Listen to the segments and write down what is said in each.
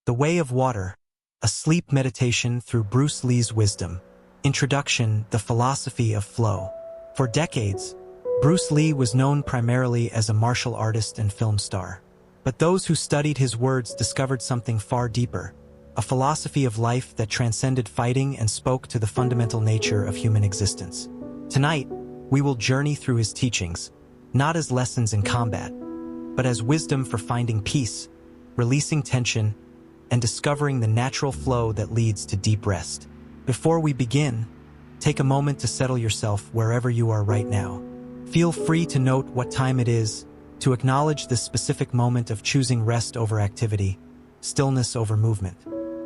The Way of Water, a sleep meditation through Bruce Lee's wisdom. Introduction, the philosophy of flow. For decades, Bruce Lee was known primarily as a martial artist and film star. But those who studied his words discovered something far deeper, a philosophy of life that transcended fighting and spoke to the fundamental nature of human existence. Tonight, we will journey through his teachings, not as lessons in combat, but as wisdom for finding peace, releasing tension, and discovering the natural flow that leads to deep rest. Before we begin, take a moment to settle yourself wherever you are right now. Feel free to note what time it is, to acknowledge this specific moment of choosing rest over activity, stillness over movement.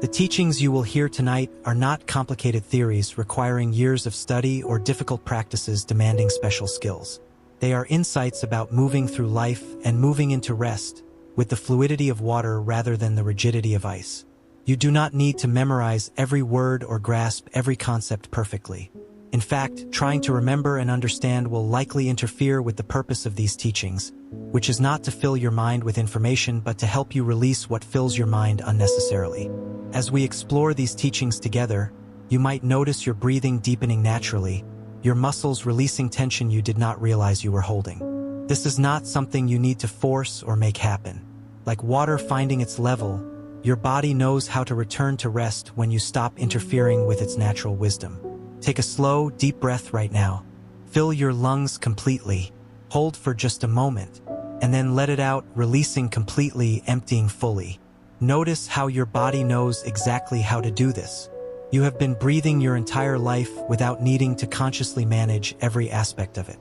The teachings you will hear tonight are not complicated theories requiring years of study or difficult practices demanding special skills. They are insights about moving through life and moving into rest, with the fluidity of water rather than the rigidity of ice. You do not need to memorize every word or grasp every concept perfectly. In fact, trying to remember and understand will likely interfere with the purpose of these teachings, which is not to fill your mind with information but to help you release what fills your mind unnecessarily. As we explore these teachings together, you might notice your breathing deepening naturally, your muscles releasing tension you did not realize you were holding. This is not something you need to force or make happen. Like water finding its level, your body knows how to return to rest when you stop interfering with its natural wisdom. Take a slow, deep breath right now. Fill your lungs completely. Hold for just a moment, and then let it out, releasing completely, emptying fully. Notice how your body knows exactly how to do this. You have been breathing your entire life without needing to consciously manage every aspect of it.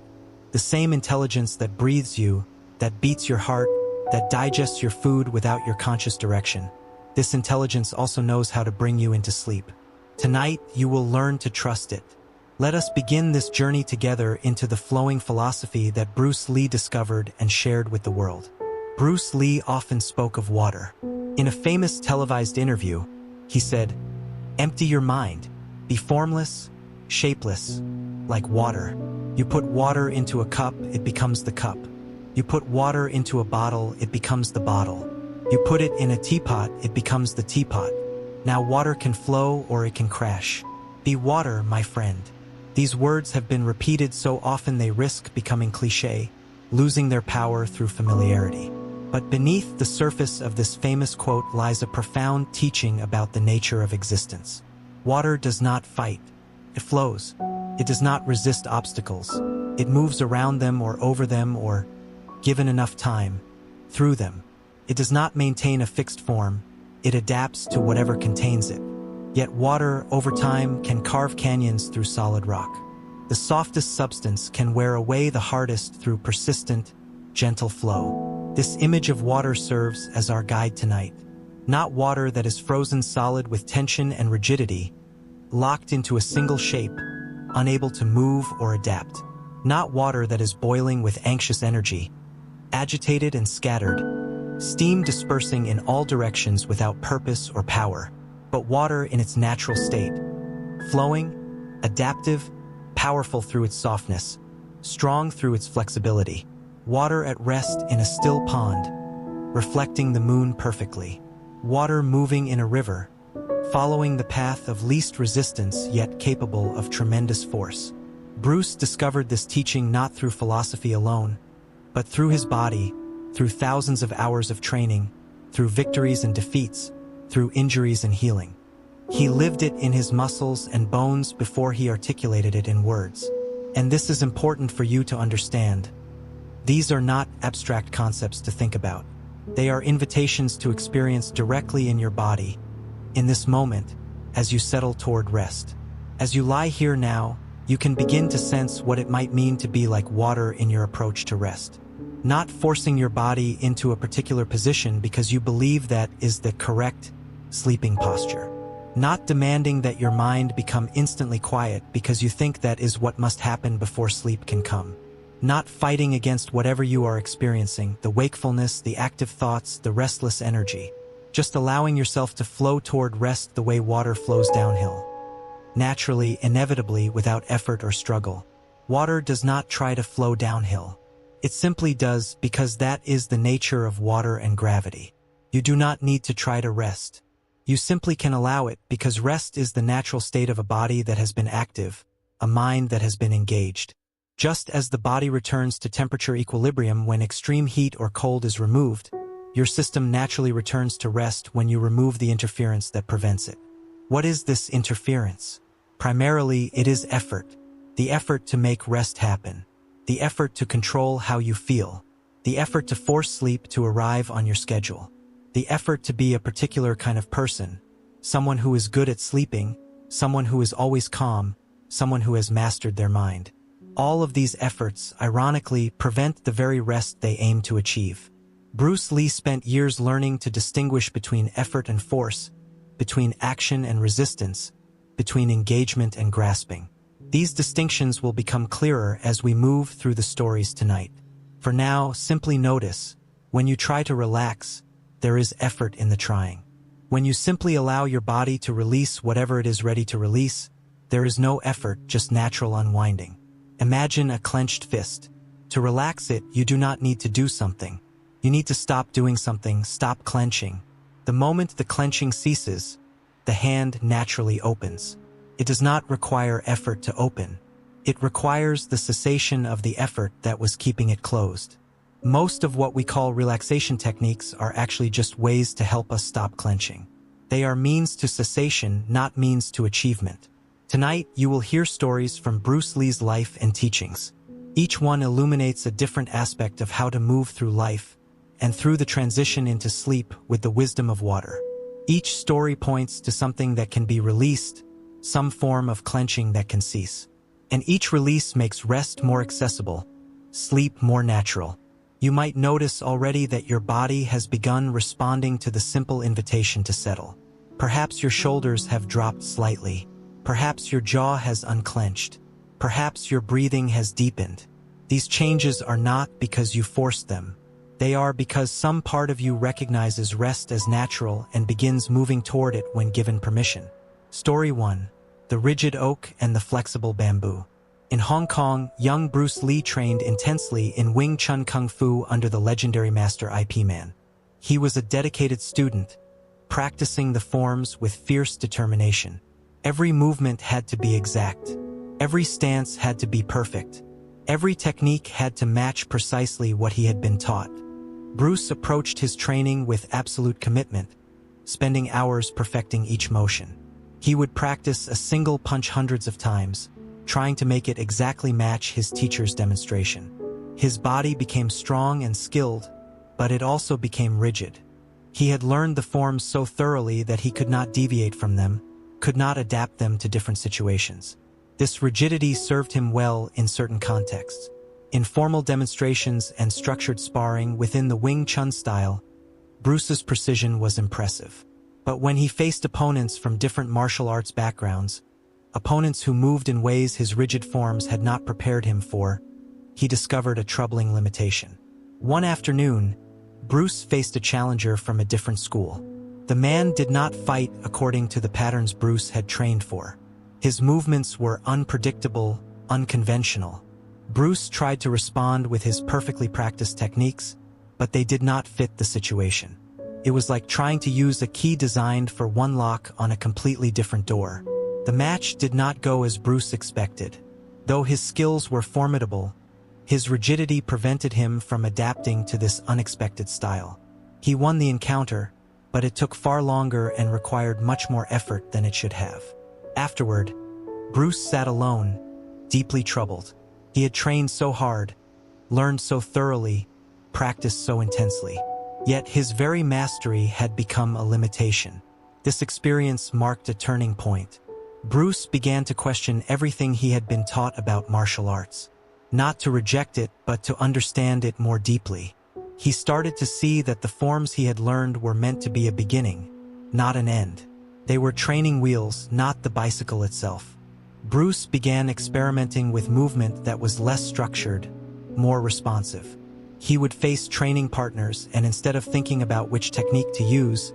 The same intelligence that breathes you, that beats your heart, that digests your food without your conscious direction. This intelligence also knows how to bring you into sleep. Tonight, you will learn to trust it. Let us begin this journey together into the flowing philosophy that Bruce Lee discovered and shared with the world. Bruce Lee often spoke of water. In a famous televised interview, he said, "Empty your mind. Be formless, shapeless, like water. You put water into a cup, it becomes the cup. You put water into a bottle, it becomes the bottle. You put it in a teapot, it becomes the teapot. Now water can flow or it can crash. Be water, my friend." These words have been repeated so often they risk becoming cliché, losing their power through familiarity. But beneath the surface of this famous quote lies a profound teaching about the nature of existence. Water does not fight. It flows. It does not resist obstacles. It moves around them or over them or, given enough time, through them. It does not maintain a fixed form. It adapts to whatever contains it. Yet water, over time, can carve canyons through solid rock. The softest substance can wear away the hardest through persistent, gentle flow. This image of water serves as our guide tonight. Not water that is frozen solid with tension and rigidity, locked into a single shape, unable to move or adapt. Not water that is boiling with anxious energy, agitated and scattered, steam dispersing in all directions without purpose or power, but water in its natural state, flowing, adaptive, powerful through its softness, strong through its flexibility. Water at rest in a still pond, reflecting the moon perfectly. Water moving in a river, following the path of least resistance yet capable of tremendous force. Bruce discovered this teaching not through philosophy alone, but through his body, through thousands of hours of training, through victories and defeats, through injuries and healing. He lived it in his muscles and bones before he articulated it in words. And this is important for you to understand. These are not abstract concepts to think about. They are invitations to experience directly in your body, in this moment, as you settle toward rest. As you lie here now, you can begin to sense what it might mean to be like water in your approach to rest. Not forcing your body into a particular position because you believe that is the correct sleeping posture. Not demanding that your mind become instantly quiet because you think that is what must happen before sleep can come. Not fighting against whatever you are experiencing, the wakefulness, the active thoughts, the restless energy. Just allowing yourself to flow toward rest the way water flows downhill. Naturally, inevitably, without effort or struggle. Water does not try to flow downhill. It simply does because that is the nature of water and gravity. You do not need to try to rest. You simply can allow it because rest is the natural state of a body that has been active, a mind that has been engaged. Just as the body returns to temperature equilibrium when extreme heat or cold is removed, your system naturally returns to rest when you remove the interference that prevents it. What is this interference? Primarily, it is effort. The effort to make rest happen. The effort to control how you feel. The effort to force sleep to arrive on your schedule. The effort to be a particular kind of person. Someone who is good at sleeping, someone who is always calm, someone who has mastered their mind. All of these efforts, ironically, prevent the very rest they aim to achieve. Bruce Lee spent years learning to distinguish between effort and force, between action and resistance, between engagement and grasping. These distinctions will become clearer as we move through the stories tonight. For now, simply notice, when you try to relax, there is effort in the trying. When you simply allow your body to release whatever it is ready to release, there is no effort, just natural unwinding. Imagine a clenched fist. To relax it, you do not need to do something. You need to stop doing something, stop clenching. The moment the clenching ceases, the hand naturally opens. It does not require effort to open. It requires the cessation of the effort that was keeping it closed. Most of what we call relaxation techniques are actually just ways to help us stop clenching. They are means to cessation, not means to achievement. Tonight, you will hear stories from Bruce Lee's life and teachings. Each one illuminates a different aspect of how to move through life and through the transition into sleep with the wisdom of water. Each story points to something that can be released, some form of clenching that can cease. And each release makes rest more accessible, sleep more natural. You might notice already that your body has begun responding to the simple invitation to settle. Perhaps your shoulders have dropped slightly. Perhaps your jaw has unclenched. Perhaps your breathing has deepened. These changes are not because you forced them. They are because some part of you recognizes rest as natural and begins moving toward it when given permission. Story 1. The Rigid Oak and the Flexible Bamboo. In Hong Kong, young Bruce Lee trained intensely in Wing Chun Kung Fu under the legendary master Ip Man. He was a dedicated student, practicing the forms with fierce determination. Every movement had to be exact. Every stance had to be perfect. Every technique had to match precisely what he had been taught. Bruce approached his training with absolute commitment, spending hours perfecting each motion. He would practice a single punch hundreds of times, trying to make it exactly match his teacher's demonstration. His body became strong and skilled, but it also became rigid. He had learned the forms so thoroughly that he could not deviate from them, could not adapt them to different situations. This rigidity served him well in certain contexts. In formal demonstrations and structured sparring within the Wing Chun style, Bruce's precision was impressive. But when he faced opponents from different martial arts backgrounds, opponents who moved in ways his rigid forms had not prepared him for, he discovered a troubling limitation. One afternoon, Bruce faced a challenger from a different school. The man did not fight according to the patterns Bruce had trained for. His movements were unpredictable, unconventional. Bruce tried to respond with his perfectly practiced techniques, but they did not fit the situation. It was like trying to use a key designed for one lock on a completely different door. The match did not go as Bruce expected. Though his skills were formidable, his rigidity prevented him from adapting to this unexpected style. He won the encounter, but it took far longer and required much more effort than it should have. Afterward, Bruce sat alone, deeply troubled. He had trained so hard, learned so thoroughly, practiced so intensely. Yet his very mastery had become a limitation. This experience marked a turning point. Bruce began to question everything he had been taught about martial arts. Not to reject it, but to understand it more deeply. He started to see that the forms he had learned were meant to be a beginning, not an end. They were training wheels, not the bicycle itself. Bruce began experimenting with movement that was less structured, more responsive. He would face training partners, and instead of thinking about which technique to use,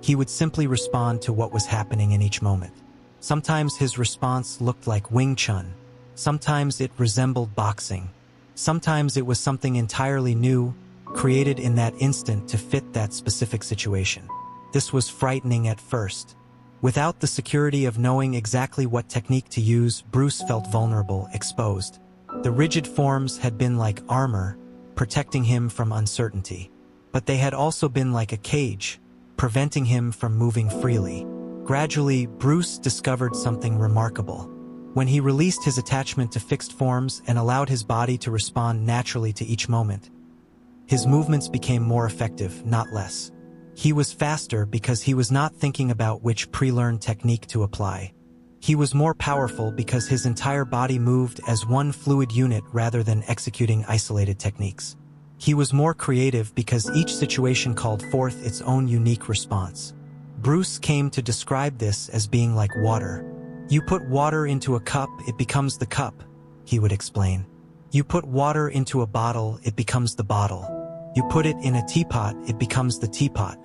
he would simply respond to what was happening in each moment. Sometimes his response looked like Wing Chun. Sometimes it resembled boxing. Sometimes it was something entirely new, created in that instant to fit that specific situation. This was frightening at first. Without the security of knowing exactly what technique to use, Bruce felt vulnerable, exposed. The rigid forms had been like armor, protecting him from uncertainty. But they had also been like a cage, preventing him from moving freely. Gradually, Bruce discovered something remarkable. When he released his attachment to fixed forms and allowed his body to respond naturally to each moment, his movements became more effective, not less. He was faster because he was not thinking about which pre-learned technique to apply. He was more powerful because his entire body moved as one fluid unit rather than executing isolated techniques. He was more creative because each situation called forth its own unique response. Bruce came to describe this as being like water. You put water into a cup, it becomes the cup, he would explain. You put water into a bottle, it becomes the bottle. You put it in a teapot, it becomes the teapot.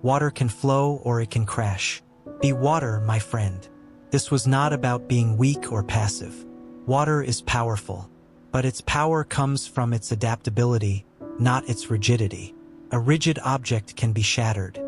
Water can flow or it can crash. Be water, my friend. This was not about being weak or passive. Water is powerful, but its power comes from its adaptability, not its rigidity. A rigid object can be shattered.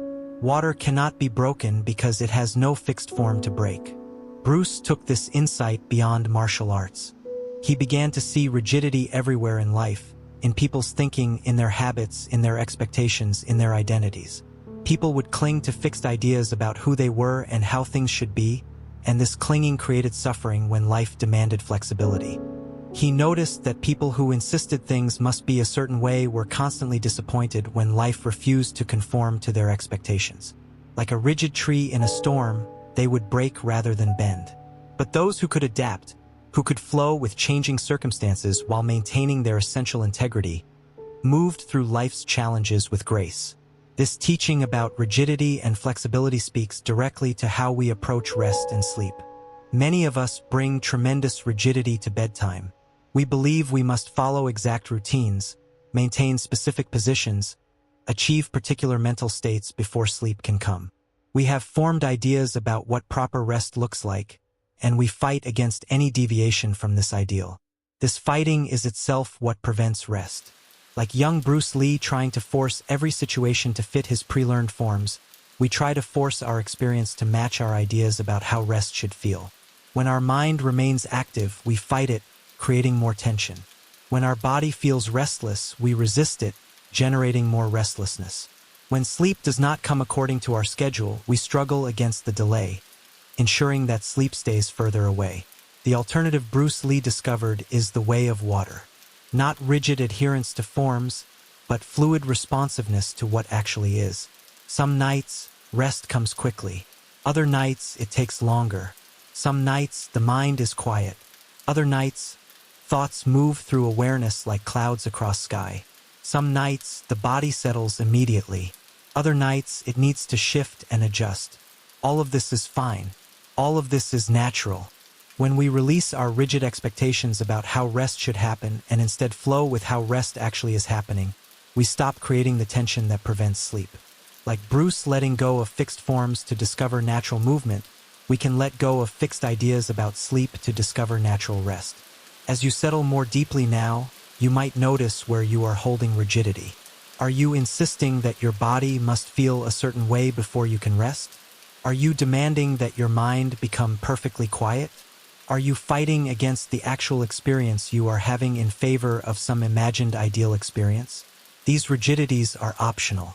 Water cannot be broken because it has no fixed form to break. Bruce took this insight beyond martial arts. He began to see rigidity everywhere in life, in people's thinking, in their habits, in their expectations, in their identities. People would cling to fixed ideas about who they were and how things should be, and this clinging created suffering when life demanded flexibility. He noticed that people who insisted things must be a certain way were constantly disappointed when life refused to conform to their expectations. Like a rigid tree in a storm, they would break rather than bend. But those who could adapt, who could flow with changing circumstances while maintaining their essential integrity, moved through life's challenges with grace. This teaching about rigidity and flexibility speaks directly to how we approach rest and sleep. Many of us bring tremendous rigidity to bedtime. We believe we must follow exact routines, maintain specific positions, achieve particular mental states before sleep can come. We have formed ideas about what proper rest looks like, and we fight against any deviation from this ideal. This fighting is itself what prevents rest. Like young Bruce Lee trying to force every situation to fit his pre-learned forms, we try to force our experience to match our ideas about how rest should feel. When our mind remains active, we fight it, creating more tension. When our body feels restless, we resist it, generating more restlessness. When sleep does not come according to our schedule, we struggle against the delay, ensuring that sleep stays further away. The alternative Bruce Lee discovered is the way of water. Not rigid adherence to forms, but fluid responsiveness to what actually is. Some nights, rest comes quickly. Other nights, it takes longer. Some nights, the mind is quiet. Other nights, thoughts move through awareness like clouds across sky. Some nights, the body settles immediately. Other nights, it needs to shift and adjust. All of this is fine. All of this is natural. When we release our rigid expectations about how rest should happen and instead flow with how rest actually is happening, we stop creating the tension that prevents sleep. Like Bruce letting go of fixed forms to discover natural movement, we can let go of fixed ideas about sleep to discover natural rest. As you settle more deeply now, you might notice where you are holding rigidity. Are you insisting that your body must feel a certain way before you can rest? Are you demanding that your mind become perfectly quiet? Are you fighting against the actual experience you are having in favor of some imagined ideal experience? These rigidities are optional.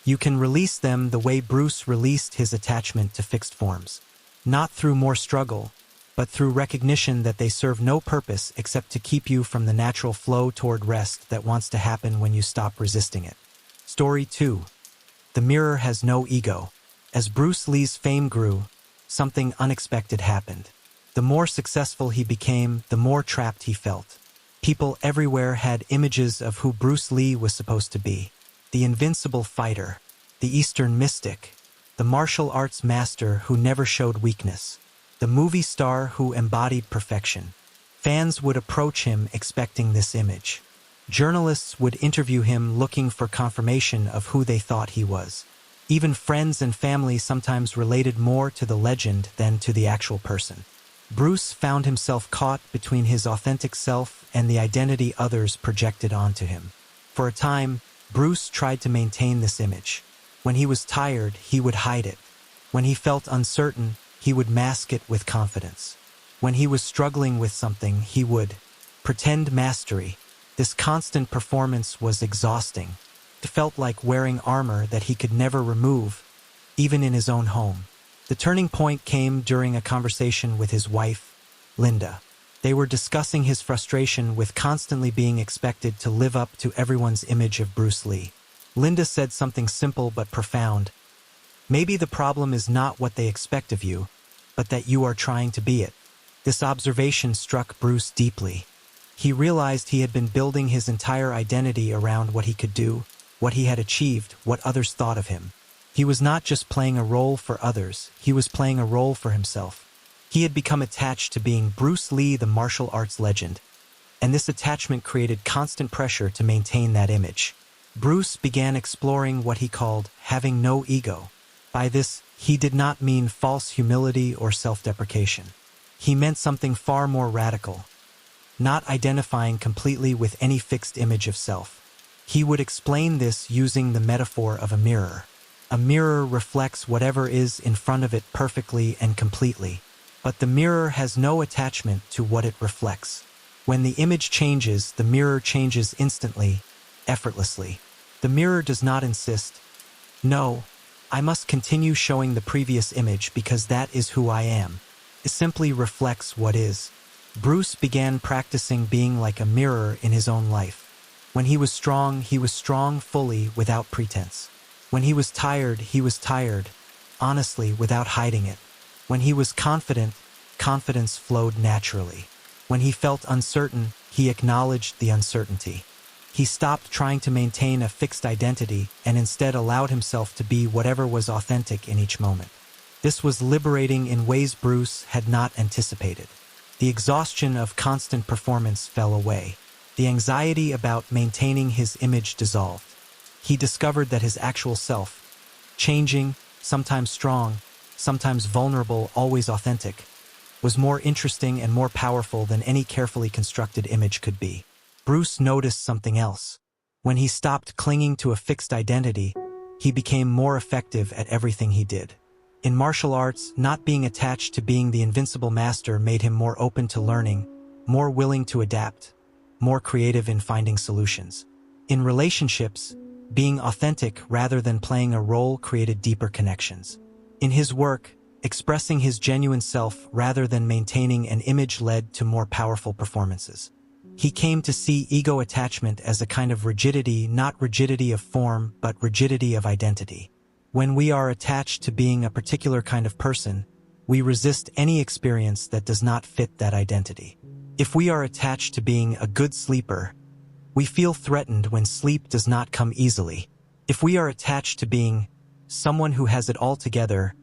You can release them the way Bruce released his attachment to fixed forms. Not through more struggle, but through recognition that they serve no purpose except to keep you from the natural flow toward rest that wants to happen when you stop resisting it. Story 2. The mirror has no ego. As Bruce Lee's fame grew, something unexpected happened. The more successful he became, the more trapped he felt. People everywhere had images of who Bruce Lee was supposed to be. The invincible fighter, the Eastern mystic, the martial arts master who never showed weakness, the movie star who embodied perfection. Fans would approach him expecting this image. Journalists would interview him looking for confirmation of who they thought he was. Even friends and family sometimes related more to the legend than to the actual person. Bruce found himself caught between his authentic self and the identity others projected onto him. For a time, Bruce tried to maintain this image. When he was tired, he would hide it. When he felt uncertain, he would mask it with confidence. When he was struggling with something, he would pretend mastery. This constant performance was exhausting. It felt like wearing armor that he could never remove, even in his own home. The turning point came during a conversation with his wife, Linda. They were discussing his frustration with constantly being expected to live up to everyone's image of Bruce Lee. Linda said something simple but profound. Maybe the problem is not what they expect of you, but that you are trying to be it. This observation struck Bruce deeply. He realized he had been building his entire identity around what he could do, what he had achieved, what others thought of him. He was not just playing a role for others, he was playing a role for himself. He had become attached to being Bruce Lee, the martial arts legend, and this attachment created constant pressure to maintain that image. Bruce began exploring what he called having no ego. By this, he did not mean false humility or self-deprecation. He meant something far more radical, not identifying completely with any fixed image of self. He would explain this using the metaphor of a mirror. A mirror reflects whatever is in front of it perfectly and completely, but the mirror has no attachment to what it reflects. When the image changes, the mirror changes instantly, effortlessly. The mirror does not insist, "No, I must continue showing the previous image because that is who I am." It simply reflects what is. Bruce began practicing being like a mirror in his own life. When he was strong fully without pretense. When he was tired, honestly, without hiding it. When he was confident, confidence flowed naturally. When he felt uncertain, he acknowledged the uncertainty. He stopped trying to maintain a fixed identity and instead allowed himself to be whatever was authentic in each moment. This was liberating in ways Bruce had not anticipated. The exhaustion of constant performance fell away. The anxiety about maintaining his image dissolved. He discovered that his actual self, changing, sometimes strong, sometimes vulnerable, always authentic, was more interesting and more powerful than any carefully constructed image could be. Bruce noticed something else. When he stopped clinging to a fixed identity, he became more effective at everything he did. In martial arts, not being attached to being the invincible master made him more open to learning, more willing to adapt, more creative in finding solutions. In relationships, being authentic rather than playing a role created deeper connections. In his work, expressing his genuine self rather than maintaining an image led to more powerful performances. He came to see ego attachment as a kind of rigidity, not rigidity of form, but rigidity of identity. When we are attached to being a particular kind of person, we resist any experience that does not fit that identity. If we are attached to being a good sleeper, we feel threatened when sleep does not come easily. If we are attached to being someone who has it all together,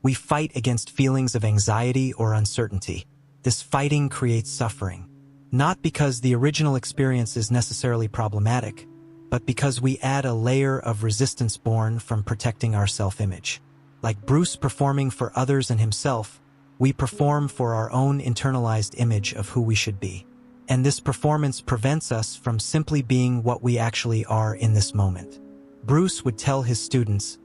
we fight against feelings of anxiety or uncertainty. This fighting creates suffering. Not because the original experience is necessarily problematic, but because we add a layer of resistance born from protecting our self-image. Like Bruce performing for others and himself, we perform for our own internalized image of who we should be. And this performance prevents us from simply being what we actually are in this moment. Bruce would tell his students,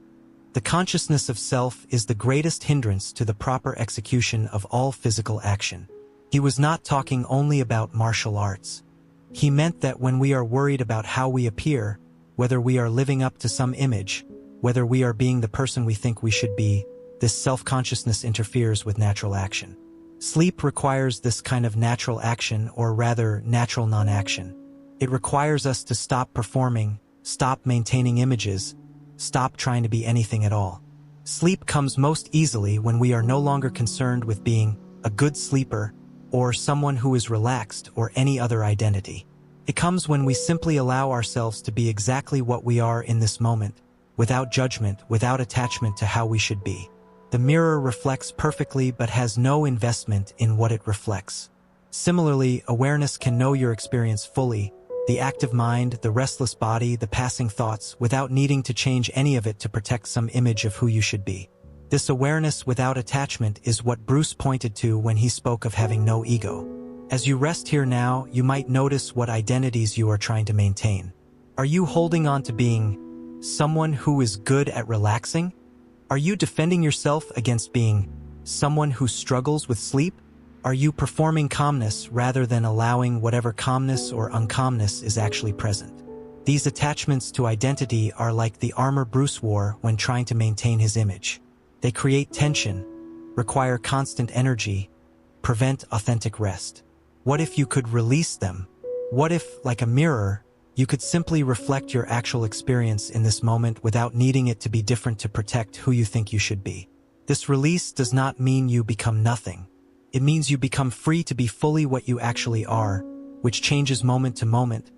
"The consciousness of self is the greatest hindrance to the proper execution of all physical action." He was not talking only about martial arts. He meant that when we are worried about how we appear, whether we are living up to some image, whether we are being the person we think we should be, this self-consciousness interferes with natural action. Sleep requires this kind of natural action, or rather, natural non-action. It requires us to stop performing, stop maintaining images, stop trying to be anything at all. Sleep comes most easily when we are no longer concerned with being a good sleeper or someone who is relaxed or any other identity. It comes when we simply allow ourselves to be exactly what we are in this moment, without judgment, without attachment to how we should be. The mirror reflects perfectly but has no investment in what it reflects. Similarly, awareness can know your experience fully, the active mind, the restless body, the passing thoughts, without needing to change any of it to protect some image of who you should be. This awareness without attachment is what Bruce pointed to when he spoke of having no ego. As you rest here now, you might notice what identities you are trying to maintain. Are you holding on to being someone who is good at relaxing? Are you defending yourself against being someone who struggles with sleep? Are you performing calmness rather than allowing whatever calmness or uncalmness is actually present? These attachments to identity are like the armor Bruce wore when trying to maintain his image. They create tension, require constant energy, prevent authentic rest. What if you could release them? What if, like a mirror, you could simply reflect your actual experience in this moment without needing it to be different to protect who you think you should be? This release does not mean you become nothing. It means you become free to be fully what you actually are, which changes moment to moment,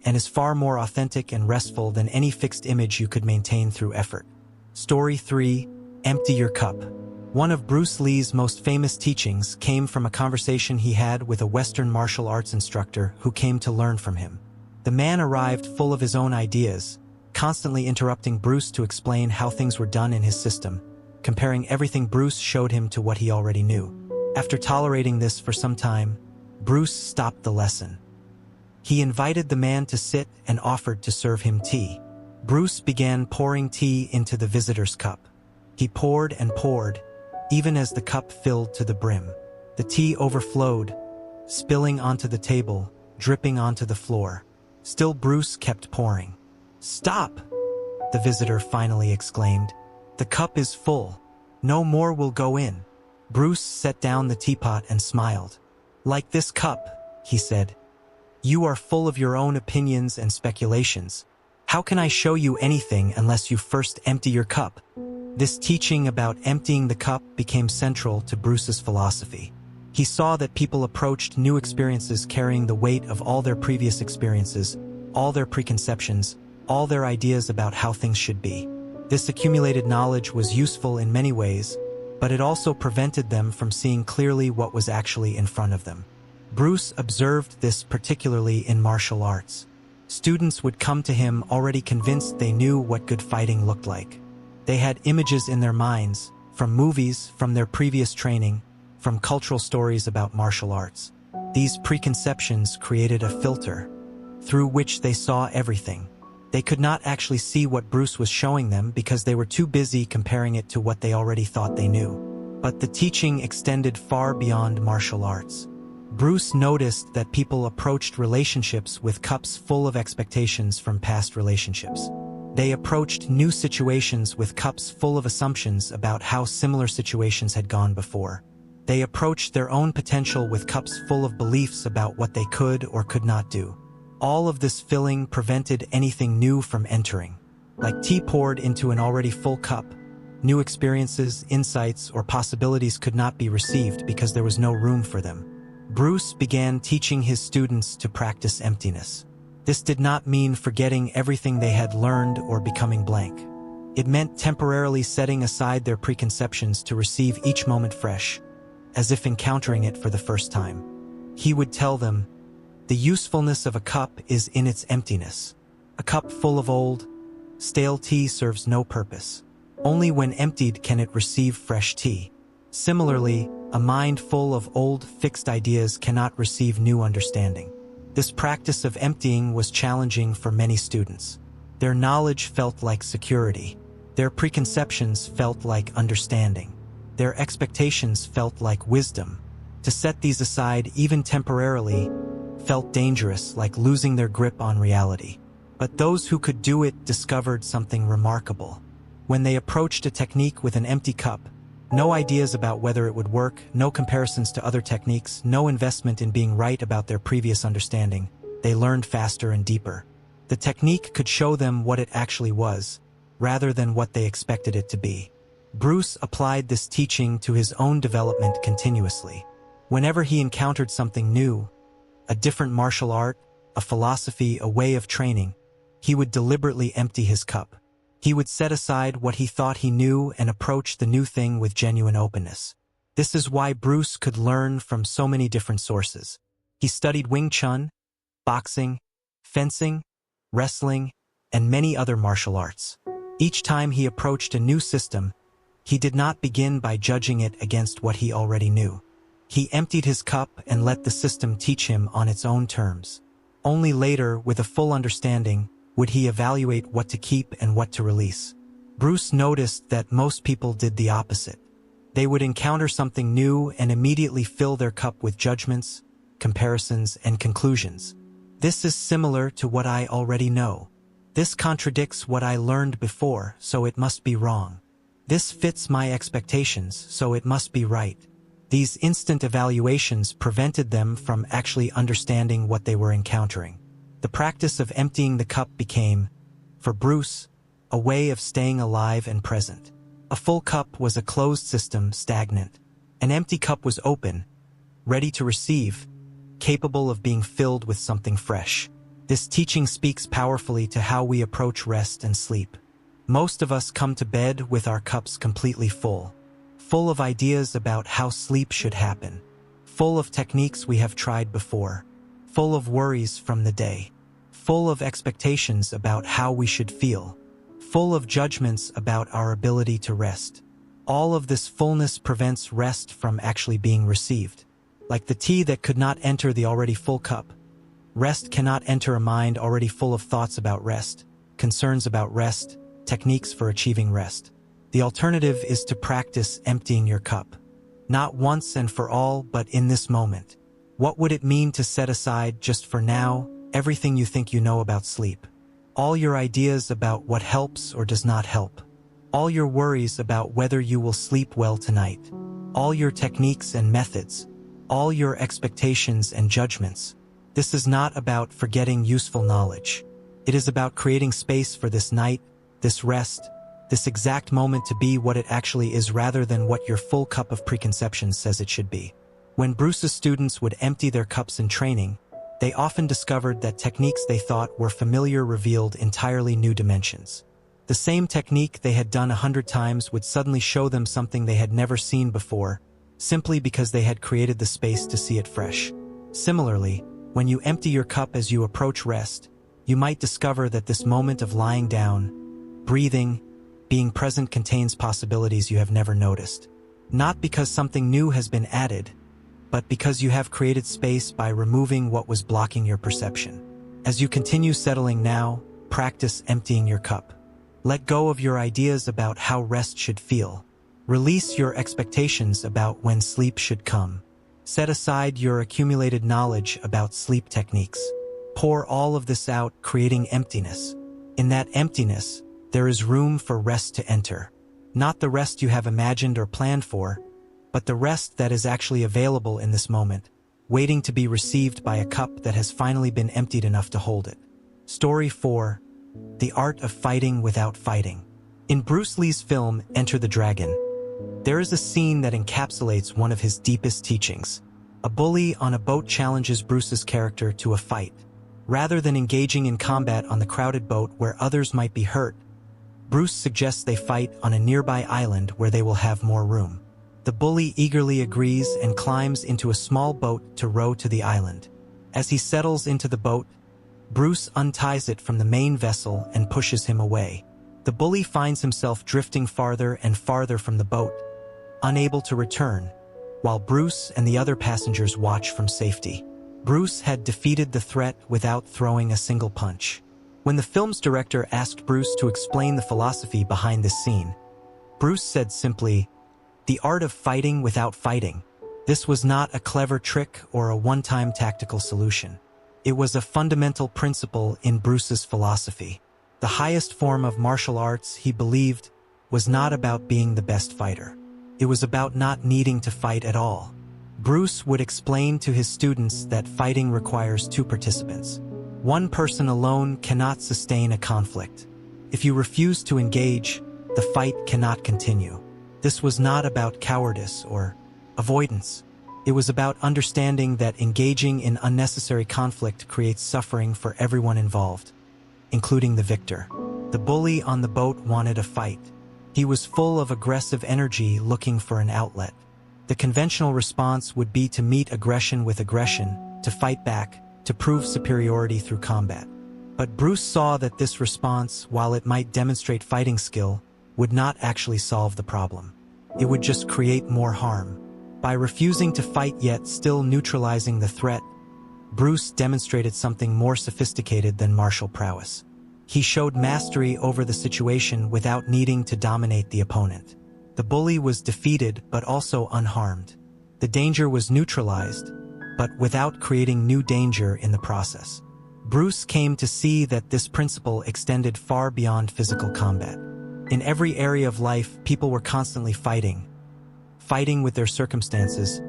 and is far more authentic and restful than any fixed image you could maintain through effort. Story 3. Empty your cup. One of Bruce Lee's most famous teachings came from a conversation he had with a Western martial arts instructor who came to learn from him. The man arrived full of his own ideas, constantly interrupting Bruce to explain how things were done in his system, comparing everything Bruce showed him to what he already knew. After tolerating this for some time, Bruce stopped the lesson. He invited the man to sit and offered to serve him tea. Bruce began pouring tea into the visitor's cup. He poured and poured, even as the cup filled to the brim. The tea overflowed, spilling onto the table, dripping onto the floor. Still Bruce kept pouring. "Stop!" the visitor finally exclaimed. "The cup is full. No more will go in." Bruce set down the teapot and smiled. "Like this cup," he said. "You are full of your own opinions and speculations. How can I show you anything unless you first empty your cup?" This teaching about emptying the cup became central to Bruce's philosophy. He saw that people approached new experiences carrying the weight of all their previous experiences, all their preconceptions, all their ideas about how things should be. This accumulated knowledge was useful in many ways, but it also prevented them from seeing clearly what was actually in front of them. Bruce observed this particularly in martial arts. Students would come to him already convinced they knew what good fighting looked like. They had images in their minds, from movies, from their previous training, from cultural stories about martial arts. These preconceptions created a filter through which they saw everything. They could not actually see what Bruce was showing them because they were too busy comparing it to what they already thought they knew. But the teaching extended far beyond martial arts. Bruce noticed that people approached relationships with cups full of expectations from past relationships. They approached new situations with cups full of assumptions about how similar situations had gone before. They approached their own potential with cups full of beliefs about what they could or could not do. All of this filling prevented anything new from entering. Like tea poured into an already full cup, new experiences, insights, or possibilities could not be received because there was no room for them. Bruce began teaching his students to practice emptiness. This did not mean forgetting everything they had learned or becoming blank. It meant temporarily setting aside their preconceptions to receive each moment fresh, as if encountering it for the first time. He would tell them, "The usefulness of a cup is in its emptiness. A cup full of old, stale tea serves no purpose. Only when emptied can it receive fresh tea. Similarly, a mind full of old, fixed ideas cannot receive new understanding." This practice of emptying was challenging for many students. Their knowledge felt like security. Their preconceptions felt like understanding. Their expectations felt like wisdom. To set these aside, even temporarily, felt dangerous, like losing their grip on reality. But those who could do it discovered something remarkable. When they approached a technique with an empty cup, no ideas about whether it would work, no comparisons to other techniques, no investment in being right about their previous understanding, they learned faster and deeper. The technique could show them what it actually was, rather than what they expected it to be. Bruce applied this teaching to his own development continuously. Whenever he encountered something new, a different martial art, a philosophy, a way of training, he would deliberately empty his cup. He would set aside what he thought he knew and approach the new thing with genuine openness. This is why Bruce could learn from so many different sources. He studied Wing Chun, boxing, fencing, wrestling, and many other martial arts. Each time he approached a new system, he did not begin by judging it against what he already knew. He emptied his cup and let the system teach him on its own terms. Only later, with a full understanding, Would he evaluate what to keep and what to release? Bruce noticed that most people did the opposite. They would encounter something new and immediately fill their cup with judgments, comparisons, and conclusions. This is similar to what I already know. This contradicts what I learned before, so it must be wrong. This fits my expectations, so it must be right. These instant evaluations prevented them from actually understanding what they were encountering. The practice of emptying the cup became, for Bruce, a way of staying alive and present. A full cup was a closed system, stagnant. An empty cup was open, ready to receive, capable of being filled with something fresh. This teaching speaks powerfully to how we approach rest and sleep. Most of us come to bed with our cups completely full of ideas about how sleep should happen, full of techniques we have tried before, full of worries from the day, full of expectations about how we should feel, full of judgments about our ability to rest. All of this fullness prevents rest from actually being received. Like the tea that could not enter the already full cup, rest cannot enter a mind already full of thoughts about rest, concerns about rest, techniques for achieving rest. The alternative is to practice emptying your cup. Not once and for all, but in this moment. What would it mean to set aside, just for now, everything you think you know about sleep? All your ideas about what helps or does not help. All your worries about whether you will sleep well tonight. All your techniques and methods. All your expectations and judgments. This is not about forgetting useful knowledge. It is about creating space for this night, this rest, this exact moment to be what it actually is rather than what your full cup of preconceptions says it should be. When Bruce's students would empty their cups in training, they often discovered that techniques they thought were familiar revealed entirely new dimensions. The same technique they had done 100 times would suddenly show them something they had never seen before, simply because they had created the space to see it fresh. Similarly, when you empty your cup as you approach rest, you might discover that this moment of lying down, breathing, being present contains possibilities you have never noticed. Not because something new has been added, but because you have created space by removing what was blocking your perception. As you continue settling now, practice emptying your cup. Let go of your ideas about how rest should feel. Release your expectations about when sleep should come. Set aside your accumulated knowledge about sleep techniques. Pour all of this out, creating emptiness. In that emptiness, there is room for rest to enter. Not the rest you have imagined or planned for, but the rest that is actually available in this moment, waiting to be received by a cup that has finally been emptied enough to hold it. Story 4. The Art of Fighting Without Fighting. In Bruce Lee's film Enter the Dragon, there is a scene that encapsulates one of his deepest teachings. A bully on a boat challenges Bruce's character to a fight. Rather than engaging in combat on the crowded boat where others might be hurt, Bruce suggests they fight on a nearby island where they will have more room. The bully eagerly agrees and climbs into a small boat to row to the island. As he settles into the boat, Bruce unties it from the main vessel and pushes him away. The bully finds himself drifting farther and farther from the boat, unable to return, while Bruce and the other passengers watch from safety. Bruce had defeated the threat without throwing a single punch. When the film's director asked Bruce to explain the philosophy behind this scene, Bruce said simply, "The art of fighting without fighting." This was not a clever trick or a one-time tactical solution. It was a fundamental principle in Bruce's philosophy. The highest form of martial arts, he believed, was not about being the best fighter. It was about not needing to fight at all. Bruce would explain to his students that fighting requires two participants. One person alone cannot sustain a conflict. If you refuse to engage, the fight cannot continue. This was not about cowardice or avoidance. It was about understanding that engaging in unnecessary conflict creates suffering for everyone involved, including the victor. The bully on the boat wanted a fight. He was full of aggressive energy, looking for an outlet. The conventional response would be to meet aggression with aggression, to fight back, to prove superiority through combat. But Bruce saw that this response, while it might demonstrate fighting skill, would not actually solve the problem. It would just create more harm. By refusing to fight yet still neutralizing the threat, Bruce demonstrated something more sophisticated than martial prowess. He showed mastery over the situation without needing to dominate the opponent. The bully was defeated but also unharmed. The danger was neutralized, but without creating new danger in the process. Bruce came to see that this principle extended far beyond physical combat. In every area of life, people were constantly fighting with their circumstances,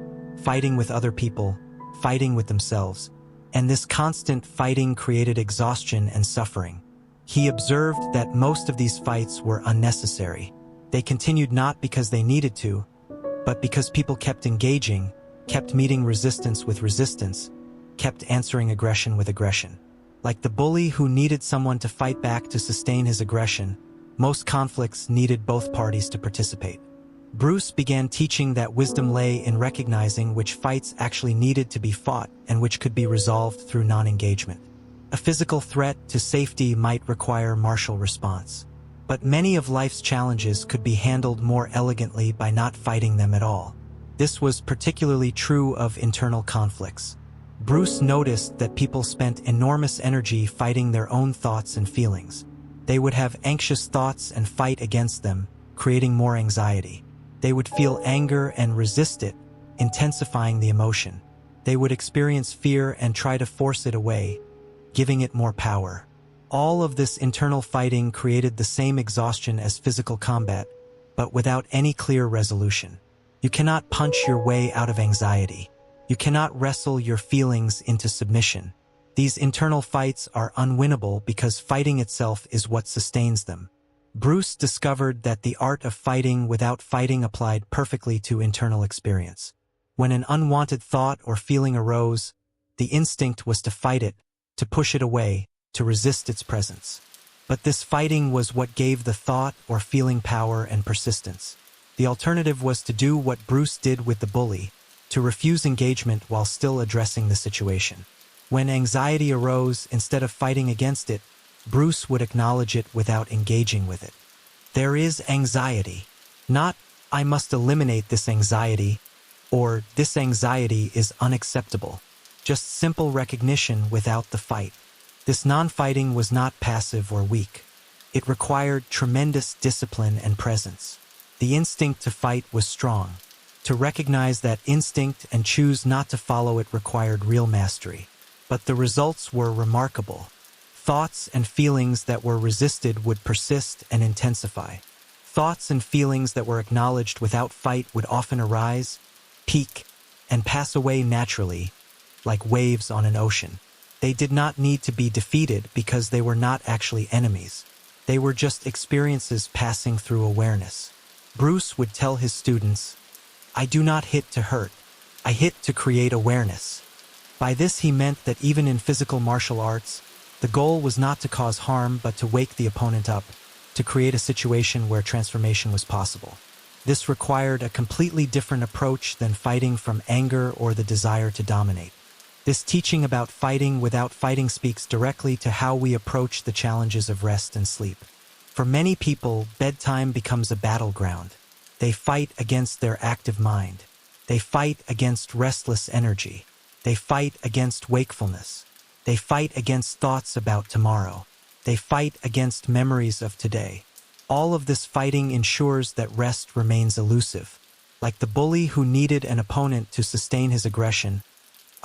fighting with other people, fighting with themselves, and this constant fighting created exhaustion and suffering. He observed that most of these fights were unnecessary. They continued not because they needed to, but because people kept engaging, kept meeting resistance with resistance, kept answering aggression with aggression. Like the bully who needed someone to fight back to sustain his aggression, most conflicts needed both parties to participate. Bruce began teaching that wisdom lay in recognizing which fights actually needed to be fought and which could be resolved through non-engagement. A physical threat to safety might require martial response, but many of life's challenges could be handled more elegantly by not fighting them at all. This was particularly true of internal conflicts. Bruce noticed that people spent enormous energy fighting their own thoughts and feelings. They would have anxious thoughts and fight against them, creating more anxiety. They would feel anger and resist it, intensifying the emotion. They would experience fear and try to force it away, giving it more power. All of this internal fighting created the same exhaustion as physical combat, but without any clear resolution. You cannot punch your way out of anxiety. You cannot wrestle your feelings into submission. These internal fights are unwinnable because fighting itself is what sustains them. Bruce discovered that the art of fighting without fighting applied perfectly to internal experience. When an unwanted thought or feeling arose, the instinct was to fight it, to push it away, to resist its presence. But this fighting was what gave the thought or feeling power and persistence. The alternative was to do what Bruce did with the bully, to refuse engagement while still addressing the situation. When anxiety arose, instead of fighting against it, Bruce would acknowledge it without engaging with it. There is anxiety. Not, I must eliminate this anxiety, or this anxiety is unacceptable. Just simple recognition without the fight. This non-fighting was not passive or weak. It required tremendous discipline and presence. The instinct to fight was strong. To recognize that instinct and choose not to follow it required real mastery. But the results were remarkable. Thoughts and feelings that were resisted would persist and intensify. Thoughts and feelings that were acknowledged without fight would often arise, peak, and pass away naturally, like waves on an ocean. They did not need to be defeated because they were not actually enemies. They were just experiences passing through awareness. Bruce would tell his students, "I do not hit to hurt. I hit to create awareness." By this he meant that even in physical martial arts, the goal was not to cause harm but to wake the opponent up, to create a situation where transformation was possible. This required a completely different approach than fighting from anger or the desire to dominate. This teaching about fighting without fighting speaks directly to how we approach the challenges of rest and sleep. For many people, bedtime becomes a battleground. They fight against their active mind. They fight against restless energy. They fight against wakefulness. They fight against thoughts about tomorrow. They fight against memories of today. All of this fighting ensures that rest remains elusive. Like the bully who needed an opponent to sustain his aggression,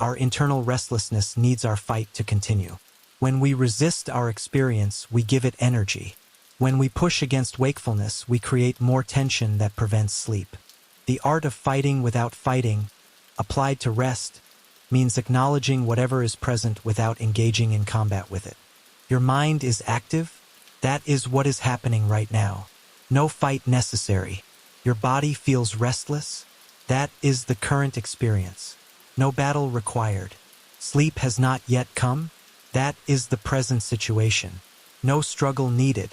our internal restlessness needs our fight to continue. When we resist our experience, we give it energy. When we push against wakefulness, we create more tension that prevents sleep. The art of fighting without fighting, applied to rest, means acknowledging whatever is present without engaging in combat with it. Your mind is active? That is what is happening right now. No fight necessary. Your body feels restless? That is the current experience. No battle required. Sleep has not yet come? That is the present situation. No struggle needed.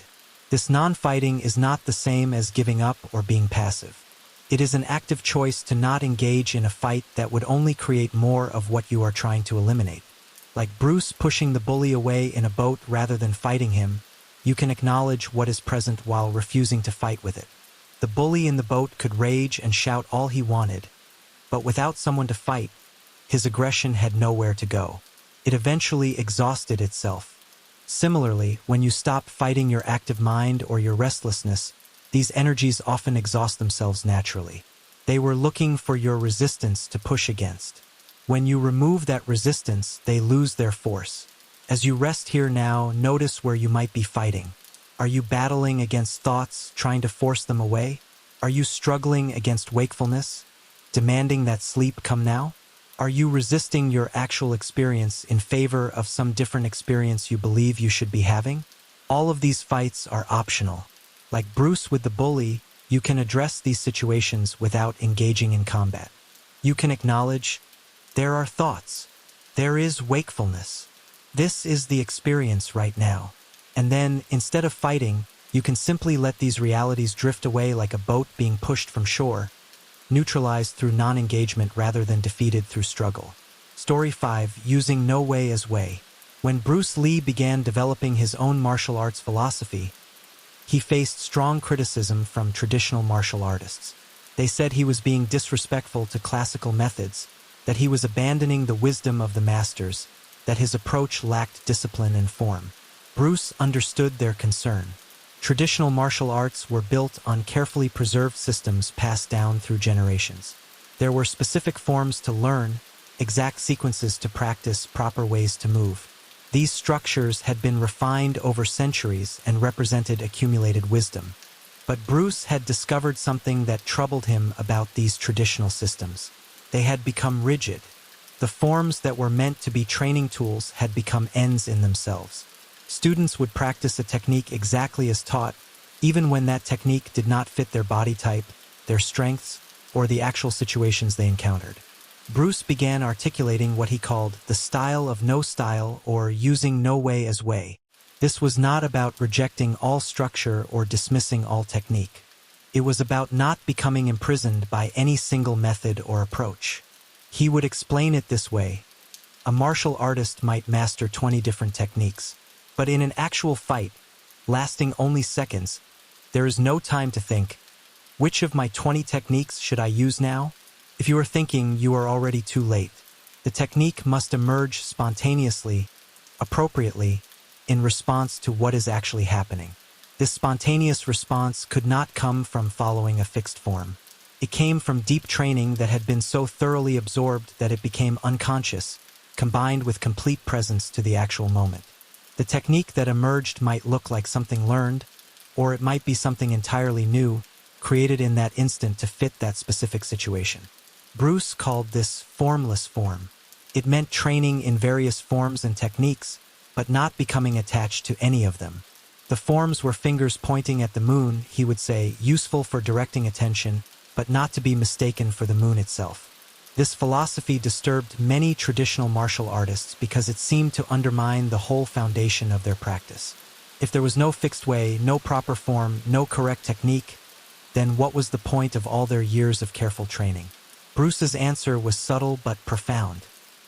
This non-fighting is not the same as giving up or being passive. It is an active choice to not engage in a fight that would only create more of what you are trying to eliminate. Like Bruce pushing the bully away in a boat rather than fighting him, you can acknowledge what is present while refusing to fight with it. The bully in the boat could rage and shout all he wanted, but without someone to fight, his aggression had nowhere to go. It eventually exhausted itself. Similarly, when you stop fighting your active mind or your restlessness, these energies often exhaust themselves naturally. They were looking for your resistance to push against. When you remove that resistance, they lose their force. As you rest here now, notice where you might be fighting. Are you battling against thoughts, trying to force them away? Are you struggling against wakefulness, demanding that sleep come now? Are you resisting your actual experience in favor of some different experience you believe you should be having? All of these fights are optional. Like Bruce with the bully, you can address these situations without engaging in combat. You can acknowledge, there are thoughts. There is wakefulness. This is the experience right now. And then, instead of fighting, you can simply let these realities drift away like a boat being pushed from shore, neutralized through non-engagement rather than defeated through struggle. Story 5. Using no way as way. When Bruce Lee began developing his own martial arts philosophy, he faced strong criticism from traditional martial artists. They said he was being disrespectful to classical methods, that he was abandoning the wisdom of the masters, that his approach lacked discipline and form. Bruce understood their concern. Traditional martial arts were built on carefully preserved systems passed down through generations. There were specific forms to learn, exact sequences to practice, proper ways to move. These structures had been refined over centuries and represented accumulated wisdom. But Bruce had discovered something that troubled him about these traditional systems. They had become rigid. The forms that were meant to be training tools had become ends in themselves. Students would practice a technique exactly as taught, even when that technique did not fit their body type, their strengths, or the actual situations they encountered. Bruce began articulating what he called the style of no style, or using no way as way. This was not about rejecting all structure or dismissing all technique. It was about not becoming imprisoned by any single method or approach. He would explain it this way. A martial artist might master 20 different techniques, but in an actual fight, lasting only seconds, there is no time to think, which of my 20 techniques should I use now? If you are thinking, you are already too late. The technique must emerge spontaneously, appropriately, in response to what is actually happening. This spontaneous response could not come from following a fixed form. It came from deep training that had been so thoroughly absorbed that it became unconscious, combined with complete presence to the actual moment. The technique that emerged might look like something learned, or it might be something entirely new, created in that instant to fit that specific situation. Bruce called this formless form. It meant training in various forms and techniques, but not becoming attached to any of them. The forms were fingers pointing at the moon, he would say, useful for directing attention, but not to be mistaken for the moon itself. This philosophy disturbed many traditional martial artists because it seemed to undermine the whole foundation of their practice. If there was no fixed way, no proper form, no correct technique, then what was the point of all their years of careful training? Bruce's answer was subtle but profound.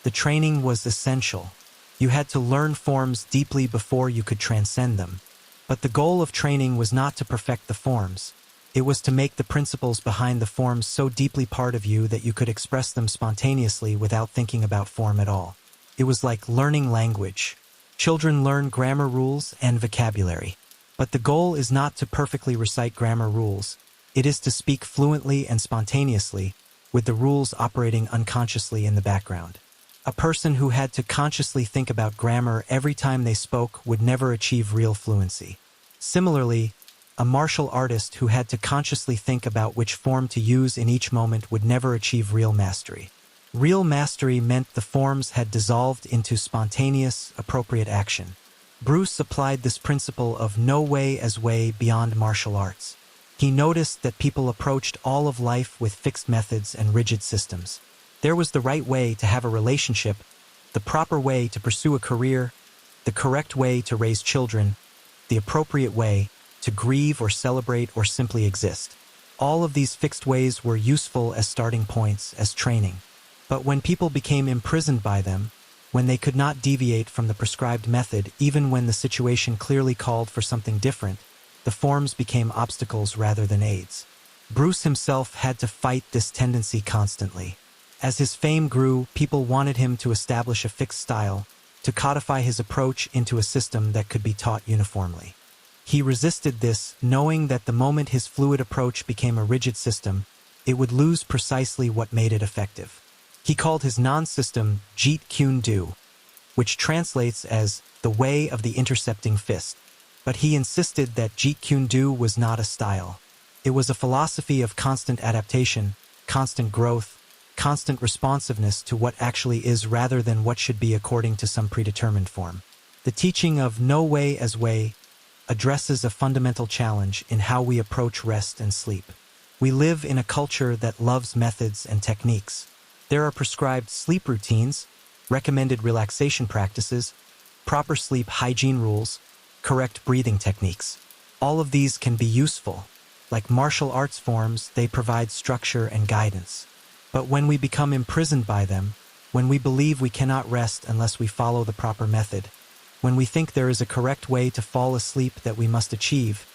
The training was essential. You had to learn forms deeply before you could transcend them. But the goal of training was not to perfect the forms. It was to make the principles behind the forms so deeply part of you that you could express them spontaneously without thinking about form at all. It was like learning language. Children learn grammar rules and vocabulary. But the goal is not to perfectly recite grammar rules. It is to speak fluently and spontaneously, with the rules operating unconsciously in the background. A person who had to consciously think about grammar every time they spoke would never achieve real fluency. Similarly, a martial artist who had to consciously think about which form to use in each moment would never achieve real mastery. Real mastery meant the forms had dissolved into spontaneous, appropriate action. Bruce applied this principle of no way as way beyond martial arts. He noticed that people approached all of life with fixed methods and rigid systems. There was the right way to have a relationship, the proper way to pursue a career, the correct way to raise children, the appropriate way to grieve or celebrate or simply exist. All of these fixed ways were useful as starting points, as training. But when people became imprisoned by them, when they could not deviate from the prescribed method even when the situation clearly called for something different, the forms became obstacles rather than aids. Bruce himself had to fight this tendency constantly. As his fame grew, people wanted him to establish a fixed style, to codify his approach into a system that could be taught uniformly. He resisted this, knowing that the moment his fluid approach became a rigid system, it would lose precisely what made it effective. He called his non-system Jeet Kune Do, which translates as the way of the intercepting fist. But he insisted that Jeet Kune Do was not a style. It was a philosophy of constant adaptation, constant growth, constant responsiveness to what actually is rather than what should be according to some predetermined form. The teaching of no way as way addresses a fundamental challenge in how we approach rest and sleep. We live in a culture that loves methods and techniques. There are prescribed sleep routines, recommended relaxation practices, proper sleep hygiene rules, correct breathing techniques. All of these can be useful. Like martial arts forms, they provide structure and guidance. But when we become imprisoned by them, when we believe we cannot rest unless we follow the proper method, when we think there is a correct way to fall asleep that we must achieve,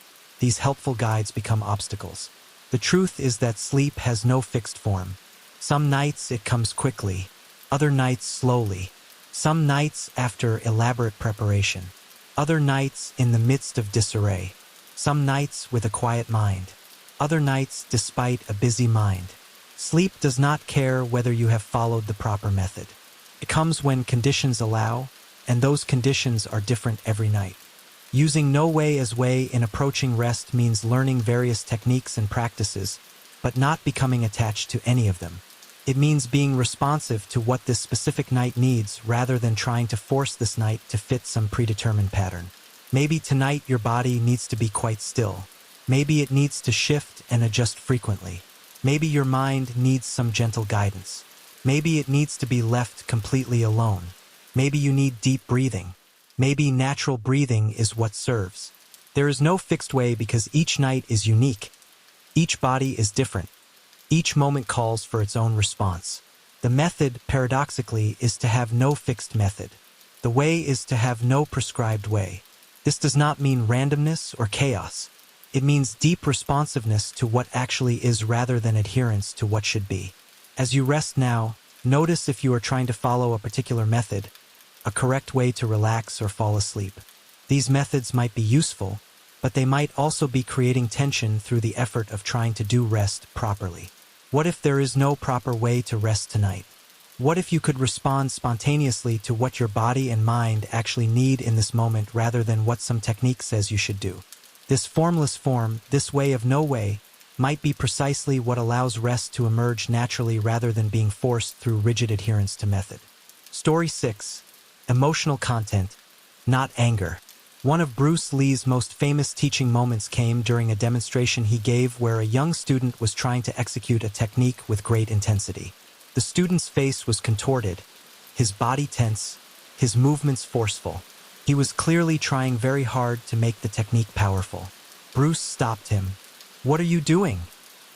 these helpful guides become obstacles. The truth is that sleep has no fixed form. Some nights it comes quickly, other nights slowly. Some nights after elaborate preparation, other nights in the midst of disarray. Some nights with a quiet mind, other nights despite a busy mind. Sleep does not care whether you have followed the proper method. It comes when conditions allow, and those conditions are different every night. Using no way as way in approaching rest means learning various techniques and practices, but not becoming attached to any of them. It means being responsive to what this specific night needs rather than trying to force this night to fit some predetermined pattern. Maybe tonight your body needs to be quite still. Maybe it needs to shift and adjust frequently. Maybe your mind needs some gentle guidance. Maybe it needs to be left completely alone. Maybe you need deep breathing. Maybe natural breathing is what serves. There is no fixed way because each night is unique. Each body is different. Each moment calls for its own response. The method, paradoxically, is to have no fixed method. The way is to have no prescribed way. This does not mean randomness or chaos. It means deep responsiveness to what actually is rather than adherence to what should be. As you rest now, notice if you are trying to follow a particular method, a correct way to relax or fall asleep. These methods might be useful, but they might also be creating tension through the effort of trying to do rest properly. What if there is no proper way to rest tonight? What if you could respond spontaneously to what your body and mind actually need in this moment rather than what some technique says you should do? This formless form, this way of no way, might be precisely what allows rest to emerge naturally rather than being forced through rigid adherence to method. Story 6. Emotional content, not anger. One of Bruce Lee's most famous teaching moments came during a demonstration he gave where a young student was trying to execute a technique with great intensity. The student's face was contorted, his body tense, his movements forceful. He was clearly trying very hard to make the technique powerful. Bruce stopped him. "What are you doing?"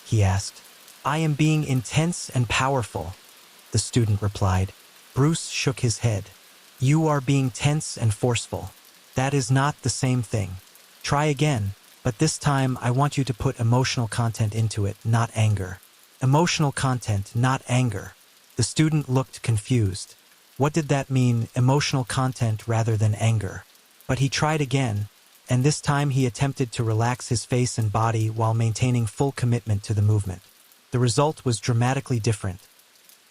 he asked. "I am being intense and powerful," the student replied. Bruce shook his head. "You are being tense and forceful. That is not the same thing. Try again, but this time I want you to put emotional content into it, not anger." Emotional content, not anger. The student looked confused. What did that mean, emotional content rather than anger? But he tried again, and this time he attempted to relax his face and body while maintaining full commitment to the movement. The result was dramatically different.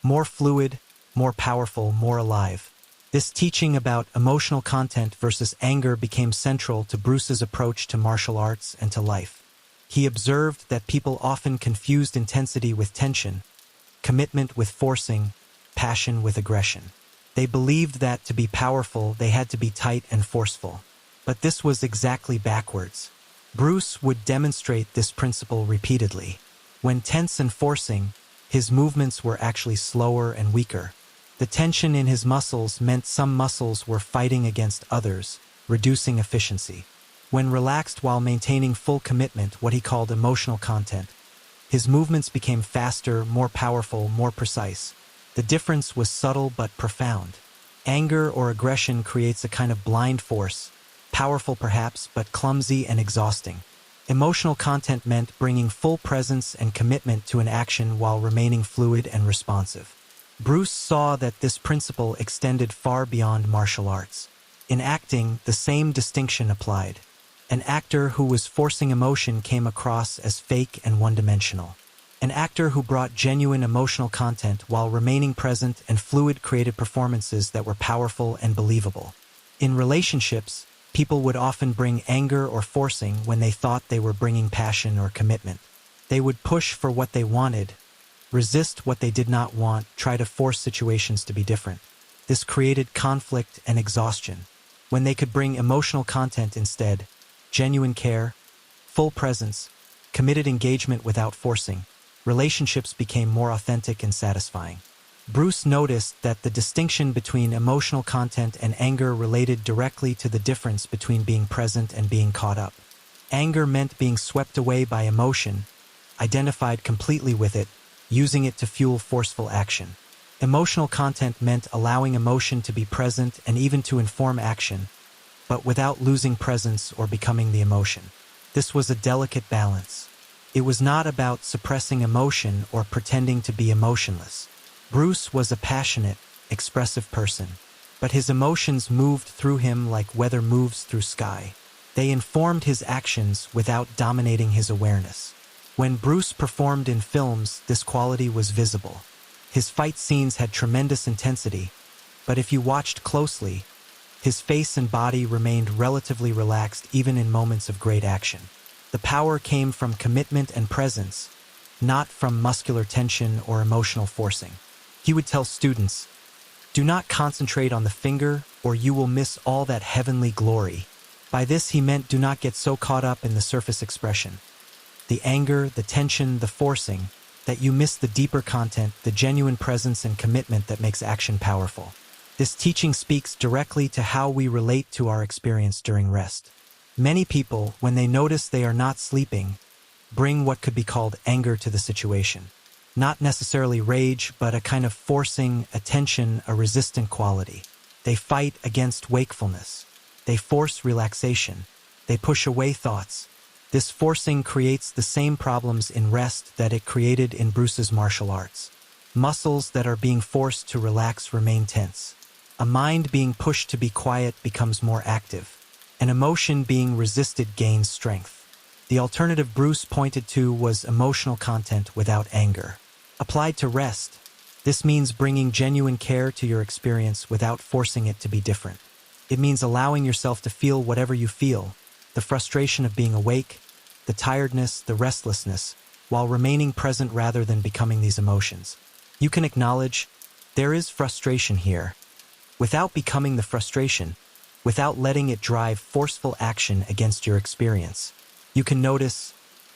More fluid, more powerful, more alive. This teaching about emotional content versus anger became central to Bruce's approach to martial arts and to life. He observed that people often confused intensity with tension, commitment with forcing, passion with aggression. They believed that to be powerful, they had to be tight and forceful. But this was exactly backwards. Bruce would demonstrate this principle repeatedly. When tense and forcing, his movements were actually slower and weaker. The tension in his muscles meant some muscles were fighting against others, reducing efficiency. When relaxed while maintaining full commitment, what he called emotional content, his movements became faster, more powerful, more precise. The difference was subtle but profound. Anger or aggression creates a kind of blind force, powerful perhaps, but clumsy and exhausting. Emotional content meant bringing full presence and commitment to an action while remaining fluid and responsive. Bruce saw that this principle extended far beyond martial arts. In acting, the same distinction applied. An actor who was forcing emotion came across as fake and one-dimensional. An actor who brought genuine emotional content while remaining present and fluid created performances that were powerful and believable. In relationships, people would often bring anger or forcing when they thought they were bringing passion or commitment. They would push for what they wanted, resist what they did not want, try to force situations to be different. This created conflict and exhaustion. When they could bring emotional content instead, genuine care, full presence, committed engagement without forcing, relationships became more authentic and satisfying. Bruce noticed that the distinction between emotional content and anger related directly to the difference between being present and being caught up. Anger meant being swept away by emotion, identified completely with it, using it to fuel forceful action. Emotional content meant allowing emotion to be present and even to inform action, but without losing presence or becoming the emotion. This was a delicate balance. It was not about suppressing emotion or pretending to be emotionless. Bruce was a passionate, expressive person, but his emotions moved through him like weather moves through sky. They informed his actions without dominating his awareness. When Bruce performed in films, this quality was visible. His fight scenes had tremendous intensity, but if you watched closely, his face and body remained relatively relaxed even in moments of great action. The power came from commitment and presence, not from muscular tension or emotional forcing. He would tell students, "Do not concentrate on the finger, or you will miss all that heavenly glory." By this he meant do not get so caught up in the surface expression, the anger, the tension, the forcing, that you miss the deeper content, the genuine presence and commitment that makes action powerful. This teaching speaks directly to how we relate to our experience during rest. Many people, when they notice they are not sleeping, bring what could be called anger to the situation. Not necessarily rage, but a kind of forcing, a tension, a resistant quality. They fight against wakefulness. They force relaxation. They push away thoughts. This forcing creates the same problems in rest that it created in Bruce's martial arts. Muscles that are being forced to relax remain tense. A mind being pushed to be quiet becomes more active. An emotion being resisted gains strength. The alternative Bruce pointed to was emotional content without anger. Applied to rest, this means bringing genuine care to your experience without forcing it to be different. It means allowing yourself to feel whatever you feel, the frustration of being awake, the tiredness, the restlessness, while remaining present rather than becoming these emotions. You can acknowledge, there is frustration here, without becoming the frustration, without letting it drive forceful action against your experience. You can notice,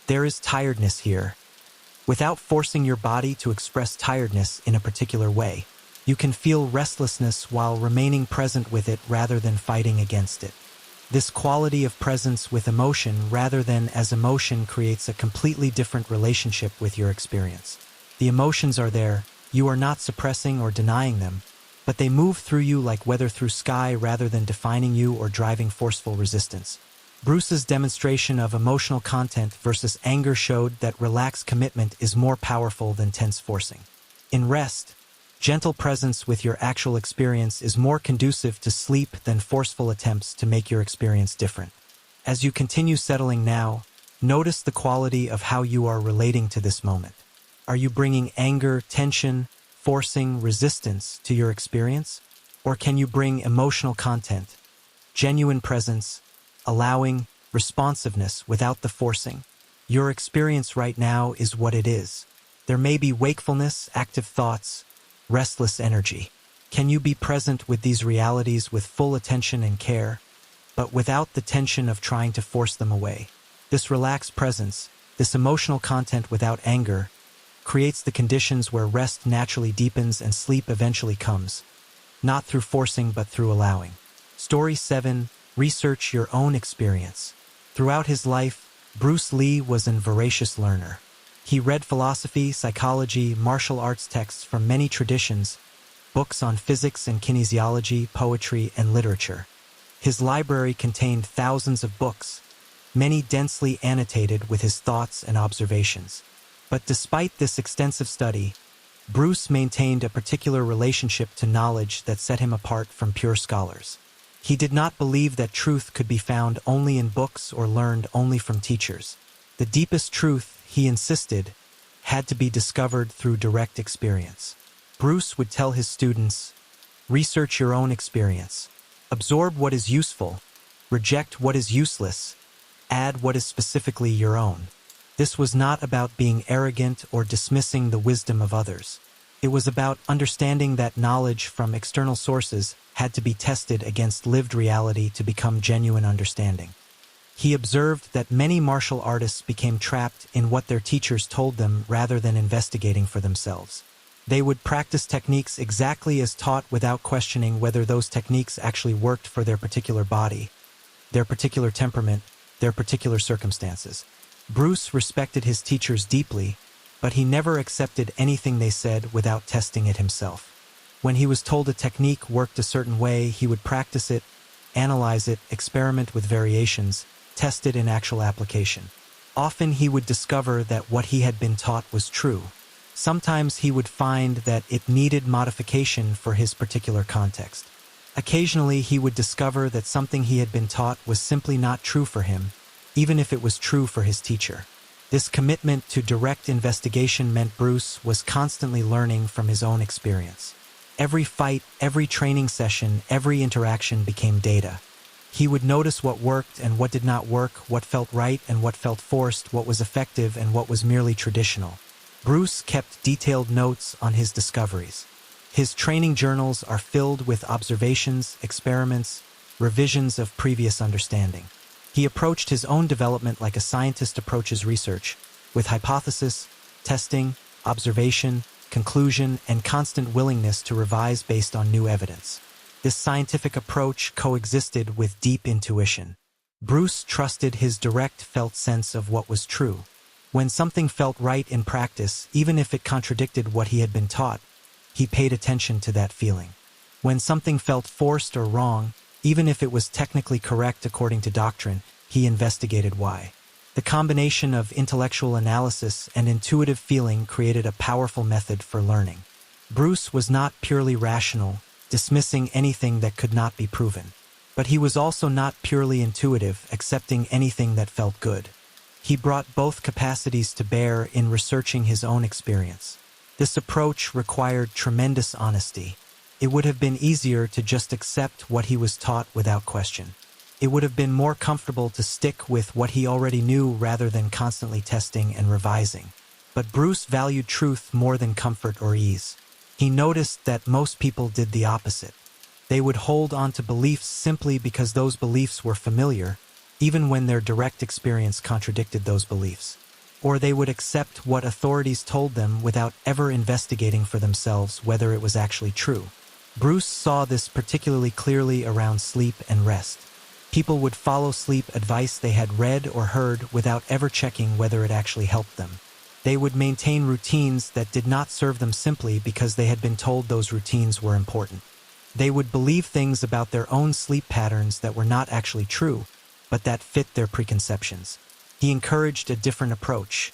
there is tiredness here, without forcing your body to express tiredness in a particular way. You can feel restlessness while remaining present with it rather than fighting against it. This quality of presence with emotion rather than as emotion creates a completely different relationship with your experience. The emotions are there, you are not suppressing or denying them, but they move through you like weather through sky rather than defining you or driving forceful resistance. Bruce's demonstration of emotional content versus anger showed that relaxed commitment is more powerful than tense forcing. In rest, gentle presence with your actual experience is more conducive to sleep than forceful attempts to make your experience different. As you continue settling now, notice the quality of how you are relating to this moment. Are you bringing anger, tension, forcing, resistance to your experience? Or can you bring emotional content, genuine presence, allowing, responsiveness without the forcing? Your experience right now is what it is. There may be wakefulness, active thoughts, restless energy. Can you be present with these realities with full attention and care, but without the tension of trying to force them away? This relaxed presence, this emotional content without anger, creates the conditions where rest naturally deepens and sleep eventually comes, not through forcing but through allowing. Story 7. Research your own experience. Throughout his life, Bruce Lee was an voracious learner. He read philosophy, psychology, martial arts texts from many traditions, books on physics and kinesiology, poetry, and literature. His library contained thousands of books, many densely annotated with his thoughts and observations. But despite this extensive study, Bruce maintained a particular relationship to knowledge that set him apart from pure scholars. He did not believe that truth could be found only in books or learned only from teachers. The deepest truth, he insisted, had to be discovered through direct experience. Bruce would tell his students, "Research your own experience. Absorb what is useful, reject what is useless, add what is specifically your own." This was not about being arrogant or dismissing the wisdom of others. It was about understanding that knowledge from external sources had to be tested against lived reality to become genuine understanding. He observed that many martial artists became trapped in what their teachers told them rather than investigating for themselves. They would practice techniques exactly as taught without questioning whether those techniques actually worked for their particular body, their particular temperament, their particular circumstances. Bruce respected his teachers deeply, but he never accepted anything they said without testing it himself. When he was told a technique worked a certain way, he would practice it, analyze it, experiment with variations, test it in actual application. Often he would discover that what he had been taught was true. Sometimes he would find that it needed modification for his particular context. Occasionally he would discover that something he had been taught was simply not true for him, even if it was true for his teacher. This commitment to direct investigation meant Bruce was constantly learning from his own experience. Every fight, every training session, every interaction became data. He would notice what worked and what did not work, what felt right and what felt forced, what was effective and what was merely traditional. Bruce kept detailed notes on his discoveries. His training journals are filled with observations, experiments, revisions of previous understanding. He approached his own development like a scientist approaches research, with hypothesis, testing, observation, conclusion, and constant willingness to revise based on new evidence. This scientific approach coexisted with deep intuition. Bruce trusted his direct felt sense of what was true. When something felt right in practice, even if it contradicted what he had been taught, he paid attention to that feeling. When something felt forced or wrong, even if it was technically correct according to doctrine, he investigated why. The combination of intellectual analysis and intuitive feeling created a powerful method for learning. Bruce was not purely rational, dismissing anything that could not be proven. But he was also not purely intuitive, accepting anything that felt good. He brought both capacities to bear in researching his own experience. This approach required tremendous honesty. It would have been easier to just accept what he was taught without question. It would have been more comfortable to stick with what he already knew rather than constantly testing and revising. But Bruce valued truth more than comfort or ease. He noticed that most people did the opposite. They would hold on to beliefs simply because those beliefs were familiar, even when their direct experience contradicted those beliefs. Or they would accept what authorities told them without ever investigating for themselves whether it was actually true. Bruce saw this particularly clearly around sleep and rest. People would follow sleep advice they had read or heard without ever checking whether it actually helped them. They would maintain routines that did not serve them simply because they had been told those routines were important. They would believe things about their own sleep patterns that were not actually true, but that fit their preconceptions. He encouraged a different approach.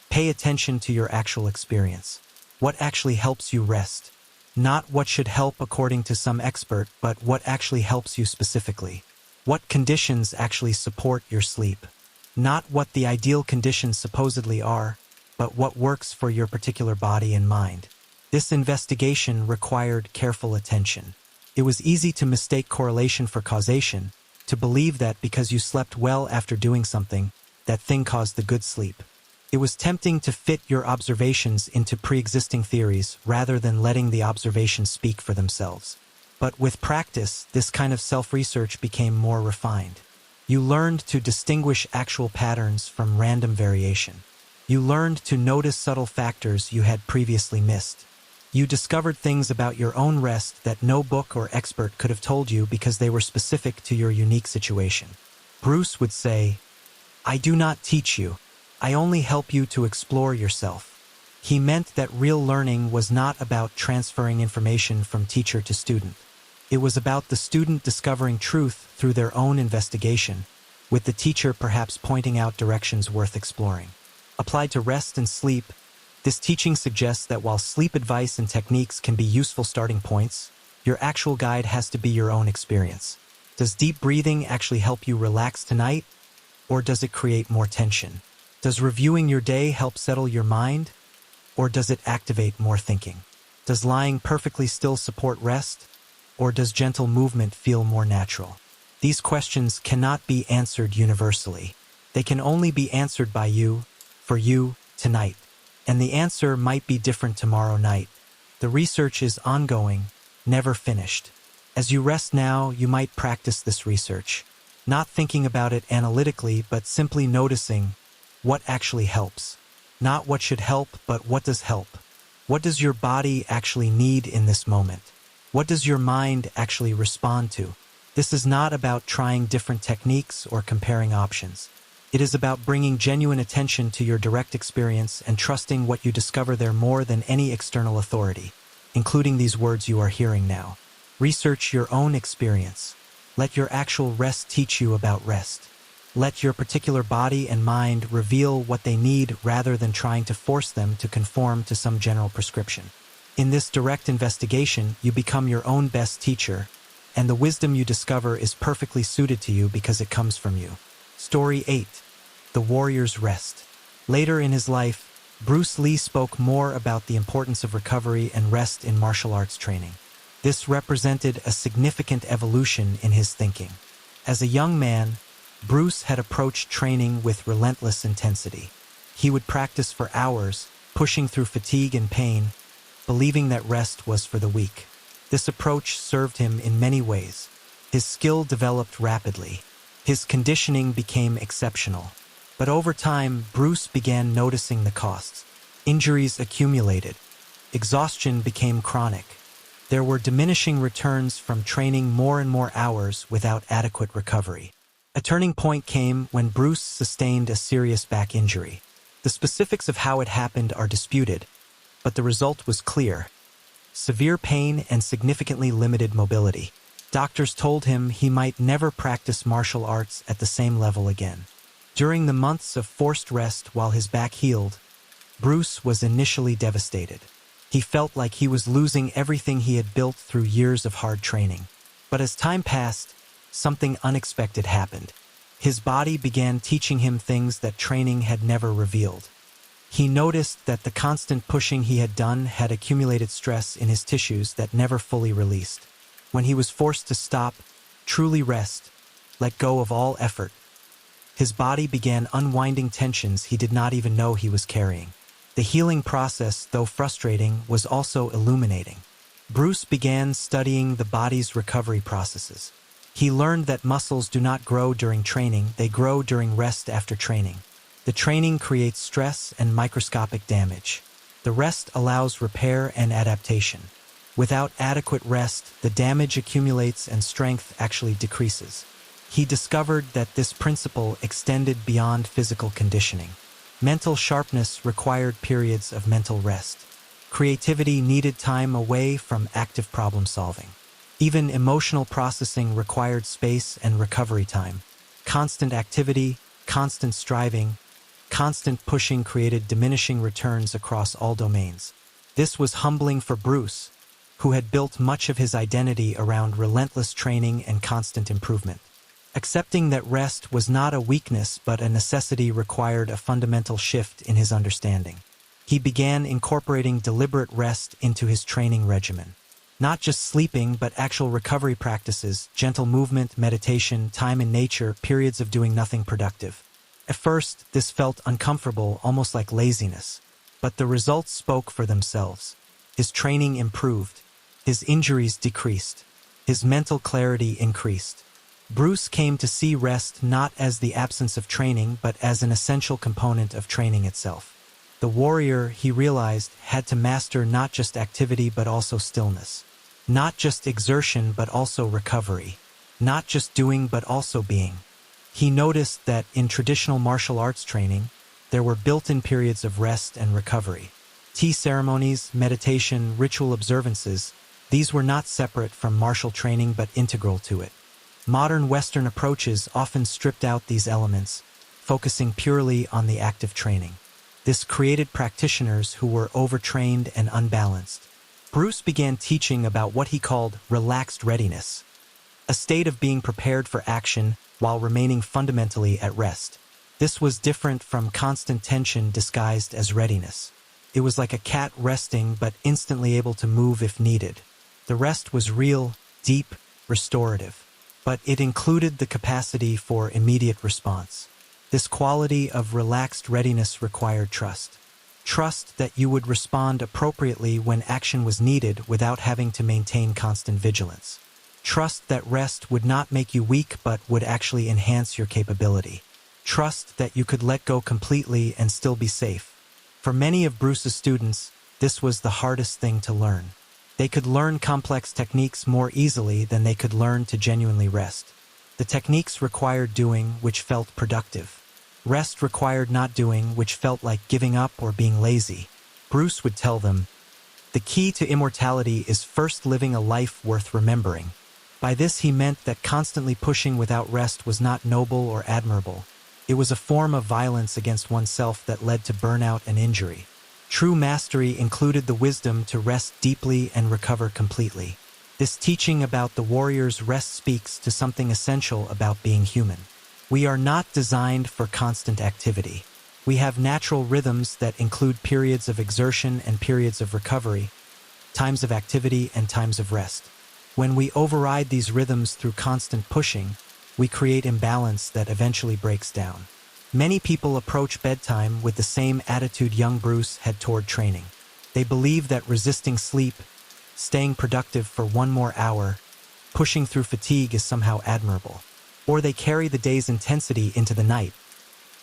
Pay attention to your actual experience. What actually helps you rest? Not what should help according to some expert, but what actually helps you specifically. What conditions actually support your sleep? Not what the ideal conditions supposedly are, but what works for your particular body and mind. This investigation required careful attention. It was easy to mistake correlation for causation, to believe that because you slept well after doing something, that thing caused the good sleep. It was tempting to fit your observations into pre-existing theories rather than letting the observations speak for themselves. But with practice, this kind of self-research became more refined. You learned to distinguish actual patterns from random variation. You learned to notice subtle factors you had previously missed. You discovered things about your own rest that no book or expert could have told you because they were specific to your unique situation. Bruce would say, "I do not teach you. I only help you to explore yourself." He meant that real learning was not about transferring information from teacher to student. It was about the student discovering truth through their own investigation, with the teacher perhaps pointing out directions worth exploring. Applied to rest and sleep, This teaching suggests that while sleep advice and techniques can be useful starting points, your actual guide has to be your own experience. Does deep breathing actually help you relax tonight, or does it create more tension? Does reviewing your day help settle your mind, or does it activate more thinking? Does lying perfectly still support rest, or does gentle movement feel more natural? These questions cannot be answered universally. They can only be answered by you, for you, tonight. And the answer might be different tomorrow night. The research is ongoing, never finished. As you rest now, you might practice this research, not thinking about it analytically, but simply noticing what actually helps. Not what should help, but what does help. What does your body actually need in this moment? What does your mind actually respond to? This is not about trying different techniques or comparing options. It is about bringing genuine attention to your direct experience and trusting what you discover there more than any external authority, including these words you are hearing now. Research your own experience. Let your actual rest teach you about rest. Let your particular body and mind reveal what they need rather than trying to force them to conform to some general prescription. In this direct investigation, you become your own best teacher, and the wisdom you discover is perfectly suited to you because it comes from you. Story 8. The Warrior's Rest. Later in his life, Bruce Lee spoke more about the importance of recovery and rest in martial arts training. This represented a significant evolution in his thinking. As a young man, Bruce had approached training with relentless intensity. He would practice for hours, pushing through fatigue and pain, believing that rest was for the weak. This approach served him in many ways. His skill developed rapidly. His conditioning became exceptional. But over time, Bruce began noticing the costs. Injuries accumulated. Exhaustion became chronic. There were diminishing returns from training more and more hours without adequate recovery. A turning point came when Bruce sustained a serious back injury. The specifics of how it happened are disputed, but the result was clear: severe pain and significantly limited mobility. Doctors told him he might never practice martial arts at the same level again. During the months of forced rest while his back healed, Bruce was initially devastated. He felt like he was losing everything he had built through years of hard training. But as time passed, something unexpected happened. His body began teaching him things that training had never revealed. He noticed that the constant pushing he had done had accumulated stress in his tissues that never fully released. When he was forced to stop, truly rest, let go of all effort, his body began unwinding tensions he did not even know he was carrying. The healing process, though frustrating, was also illuminating. Bruce began studying the body's recovery processes. He learned that muscles do not grow during training, they grow during rest after training. The training creates stress and microscopic damage. The rest allows repair and adaptation. Without adequate rest, the damage accumulates and strength actually decreases. He discovered that this principle extended beyond physical conditioning. Mental sharpness required periods of mental rest. Creativity needed time away from active problem solving. Even emotional processing required space and recovery time. Constant activity, constant striving, constant pushing created diminishing returns across all domains. This was humbling for Bruce, who had built much of his identity around relentless training and constant improvement. Accepting that rest was not a weakness but a necessity required a fundamental shift in his understanding. He began incorporating deliberate rest into his training regimen. Not just sleeping, but actual recovery practices, gentle movement, meditation, time in nature, periods of doing nothing productive. At first, this felt uncomfortable, almost like laziness. But the results spoke for themselves. His training improved. His injuries decreased. His mental clarity increased. Bruce came to see rest not as the absence of training, but as an essential component of training itself. The warrior, he realized, had to master not just activity but also stillness. Not just exertion but also recovery. Not just doing but also being. He noticed that in traditional martial arts training, there were built-in periods of rest and recovery. Tea ceremonies, meditation, ritual observances, these were not separate from martial training but integral to it. Modern Western approaches often stripped out these elements, focusing purely on the active training. This created practitioners who were overtrained and unbalanced. Bruce began teaching about what he called relaxed readiness, a state of being prepared for action while remaining fundamentally at rest. This was different from constant tension disguised as readiness. It was like a cat resting but instantly able to move if needed. The rest was real, deep, restorative, but it included the capacity for immediate response. This quality of relaxed readiness required trust. Trust that you would respond appropriately when action was needed without having to maintain constant vigilance. Trust that rest would not make you weak but would actually enhance your capability. Trust that you could let go completely and still be safe. For many of Bruce's students, this was the hardest thing to learn. They could learn complex techniques more easily than they could learn to genuinely rest. The techniques required doing, which felt productive. Rest required not doing, which felt like giving up or being lazy. Bruce would tell them, "The key to immortality is first living a life worth remembering." By this he meant that constantly pushing without rest was not noble or admirable. It was a form of violence against oneself that led to burnout and injury. True mastery included the wisdom to rest deeply and recover completely. This teaching about the warrior's rest speaks to something essential about being human. We are not designed for constant activity. We have natural rhythms that include periods of exertion and periods of recovery, times of activity and times of rest. When we override these rhythms through constant pushing, we create imbalance that eventually breaks down. Many people approach bedtime with the same attitude young Bruce had toward training. They believe that resisting sleep, staying productive for one more hour, pushing through fatigue is somehow admirable. Or they carry the day's intensity into the night,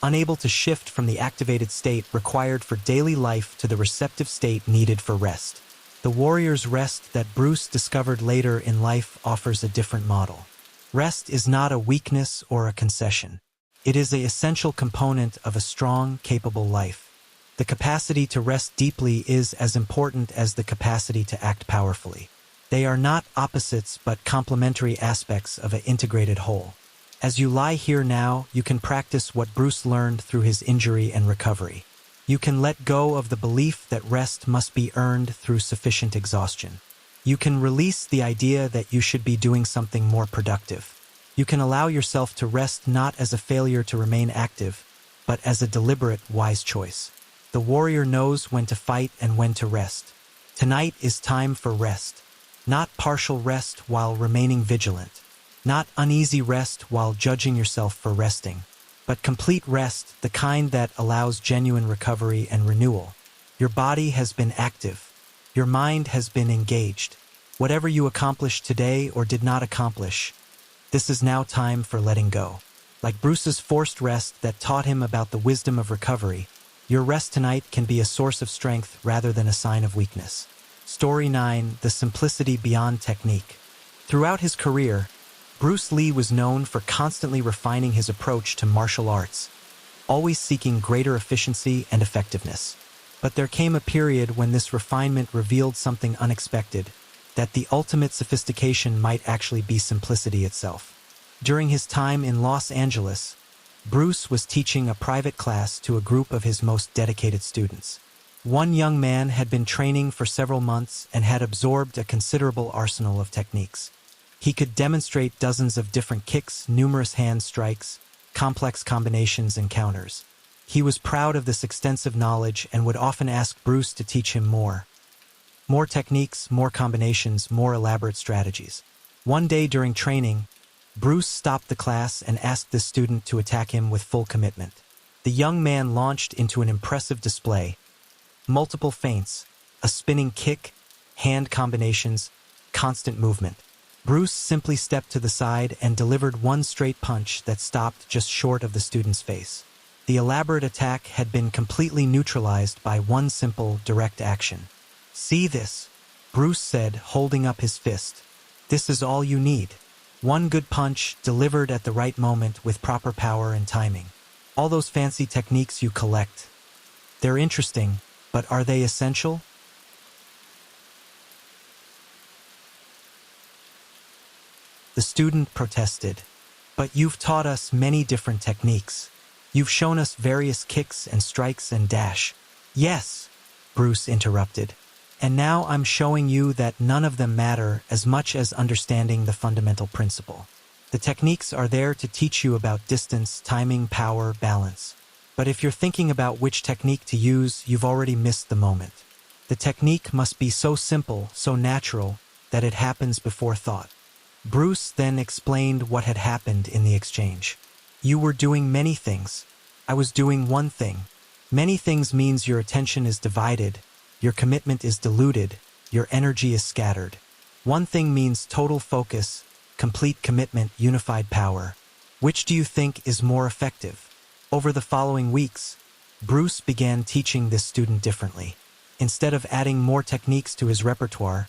unable to shift from the activated state required for daily life to the receptive state needed for rest. The warrior's rest that Bruce discovered later in life offers a different model. Rest is not a weakness or a concession. It is an essential component of a strong, capable life. The capacity to rest deeply is as important as the capacity to act powerfully. They are not opposites but complementary aspects of an integrated whole. As you lie here now, you can practice what Bruce learned through his injury and recovery. You can let go of the belief that rest must be earned through sufficient exhaustion. You can release the idea that you should be doing something more productive. You can allow yourself to rest not as a failure to remain active, but as a deliberate, wise choice. The warrior knows when to fight and when to rest. Tonight is time for rest. Not partial rest while remaining vigilant. Not uneasy rest while judging yourself for resting. But complete rest, the kind that allows genuine recovery and renewal. Your body has been active. Your mind has been engaged. Whatever you accomplished today or did not accomplish, this is now time for letting go. Like Bruce's forced rest that taught him about the wisdom of recovery, your rest tonight can be a source of strength rather than a sign of weakness. Story 9: The Simplicity Beyond Technique. Throughout his career, Bruce Lee was known for constantly refining his approach to martial arts, always seeking greater efficiency and effectiveness. But there came a period when this refinement revealed something unexpected, that the ultimate sophistication might actually be simplicity itself. During his time in Los Angeles, Bruce was teaching a private class to a group of his most dedicated students. One young man had been training for several months and had absorbed a considerable arsenal of techniques. He could demonstrate dozens of different kicks, numerous hand strikes, complex combinations and counters. He was proud of this extensive knowledge and would often ask Bruce to teach him more. More techniques, more combinations, more elaborate strategies. One day during training, Bruce stopped the class and asked the student to attack him with full commitment. The young man launched into an impressive display. Multiple feints, a spinning kick, hand combinations, constant movement. Bruce simply stepped to the side and delivered one straight punch that stopped just short of the student's face. The elaborate attack had been completely neutralized by one simple, direct action. "See this?" Bruce said, holding up his fist. "This is all you need. One good punch, delivered at the right moment with proper power and timing. All those fancy techniques you collect. They're interesting, but are they essential?" The student protested. "But you've taught us many different techniques. You've shown us various kicks and strikes and dash. Yes, Bruce interrupted. And now I'm showing you that none of them matter as much as understanding the fundamental principle. The techniques are there to teach you about distance, timing, power, balance. But if you're thinking about which technique to use, you've already missed the moment. The technique must be so simple, so natural, that it happens before thought. Bruce then explained what had happened in the exchange. You were doing many things. I was doing one thing. Many things means your attention is divided, your commitment is diluted, your energy is scattered. One thing means total focus, complete commitment, unified power. Which do you think is more effective? Over the following weeks, Bruce began teaching this student differently. Instead of adding more techniques to his repertoire,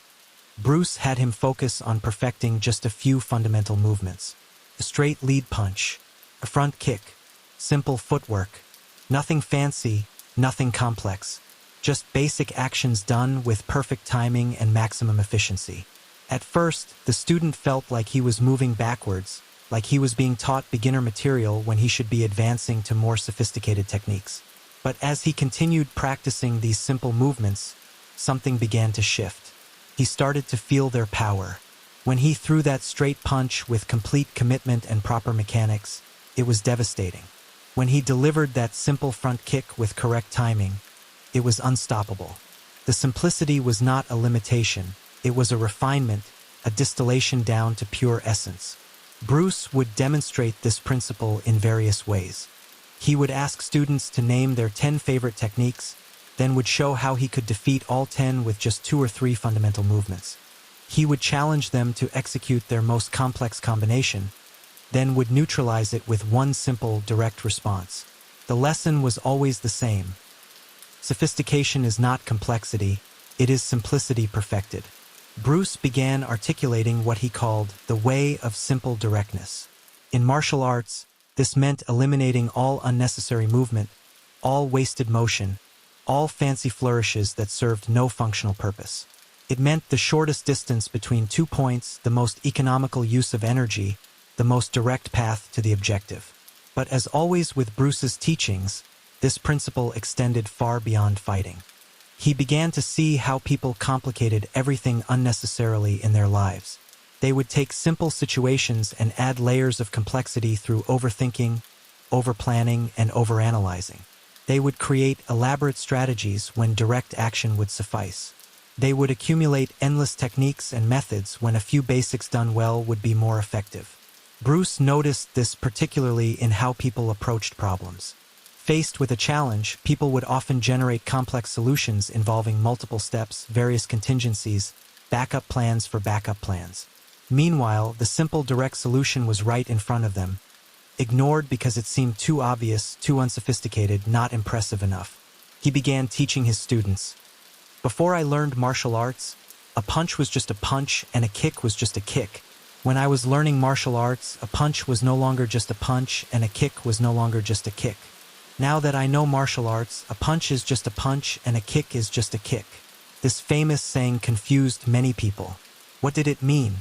Bruce had him focus on perfecting just a few fundamental movements. A straight lead punch, a front kick, simple footwork. Nothing fancy, nothing complex. Just basic actions done with perfect timing and maximum efficiency. At first, the student felt like he was moving backwards, like he was being taught beginner material when he should be advancing to more sophisticated techniques. But as he continued practicing these simple movements, something began to shift. He started to feel their power. When he threw that straight punch with complete commitment and proper mechanics, it was devastating. When he delivered that simple front kick with correct timing, it was unstoppable. The simplicity was not a limitation, it was a refinement, a distillation down to pure essence. Bruce would demonstrate this principle in various ways. He would ask students to name their 10 favorite techniques, then would show how he could defeat all 10 with just 2 or 3 fundamental movements. He would challenge them to execute their most complex combination, then would neutralize it with one simple, direct response. The lesson was always the same. Sophistication is not complexity, it is simplicity perfected. Bruce began articulating what he called the way of simple directness. In martial arts, this meant eliminating all unnecessary movement, all wasted motion, all fancy flourishes that served no functional purpose. It meant the shortest distance between 2 points, the most economical use of energy, the most direct path to the objective. But as always with Bruce's teachings, this principle extended far beyond fighting. He began to see how people complicated everything unnecessarily in their lives. They would take simple situations and add layers of complexity through overthinking, overplanning, and overanalyzing. They would create elaborate strategies when direct action would suffice. They would accumulate endless techniques and methods when a few basics done well would be more effective. Bruce noticed this particularly in how people approached problems. Faced with a challenge, people would often generate complex solutions involving multiple steps, various contingencies, backup plans for backup plans. Meanwhile, the simple direct solution was right in front of them, ignored because it seemed too obvious, too unsophisticated, not impressive enough. He began teaching his students. Before I learned martial arts, a punch was just a punch and a kick was just a kick. When I was learning martial arts, a punch was no longer just a punch and a kick was no longer just a kick. Now that I know martial arts, a punch is just a punch and a kick is just a kick. This famous saying confused many people. What did it mean?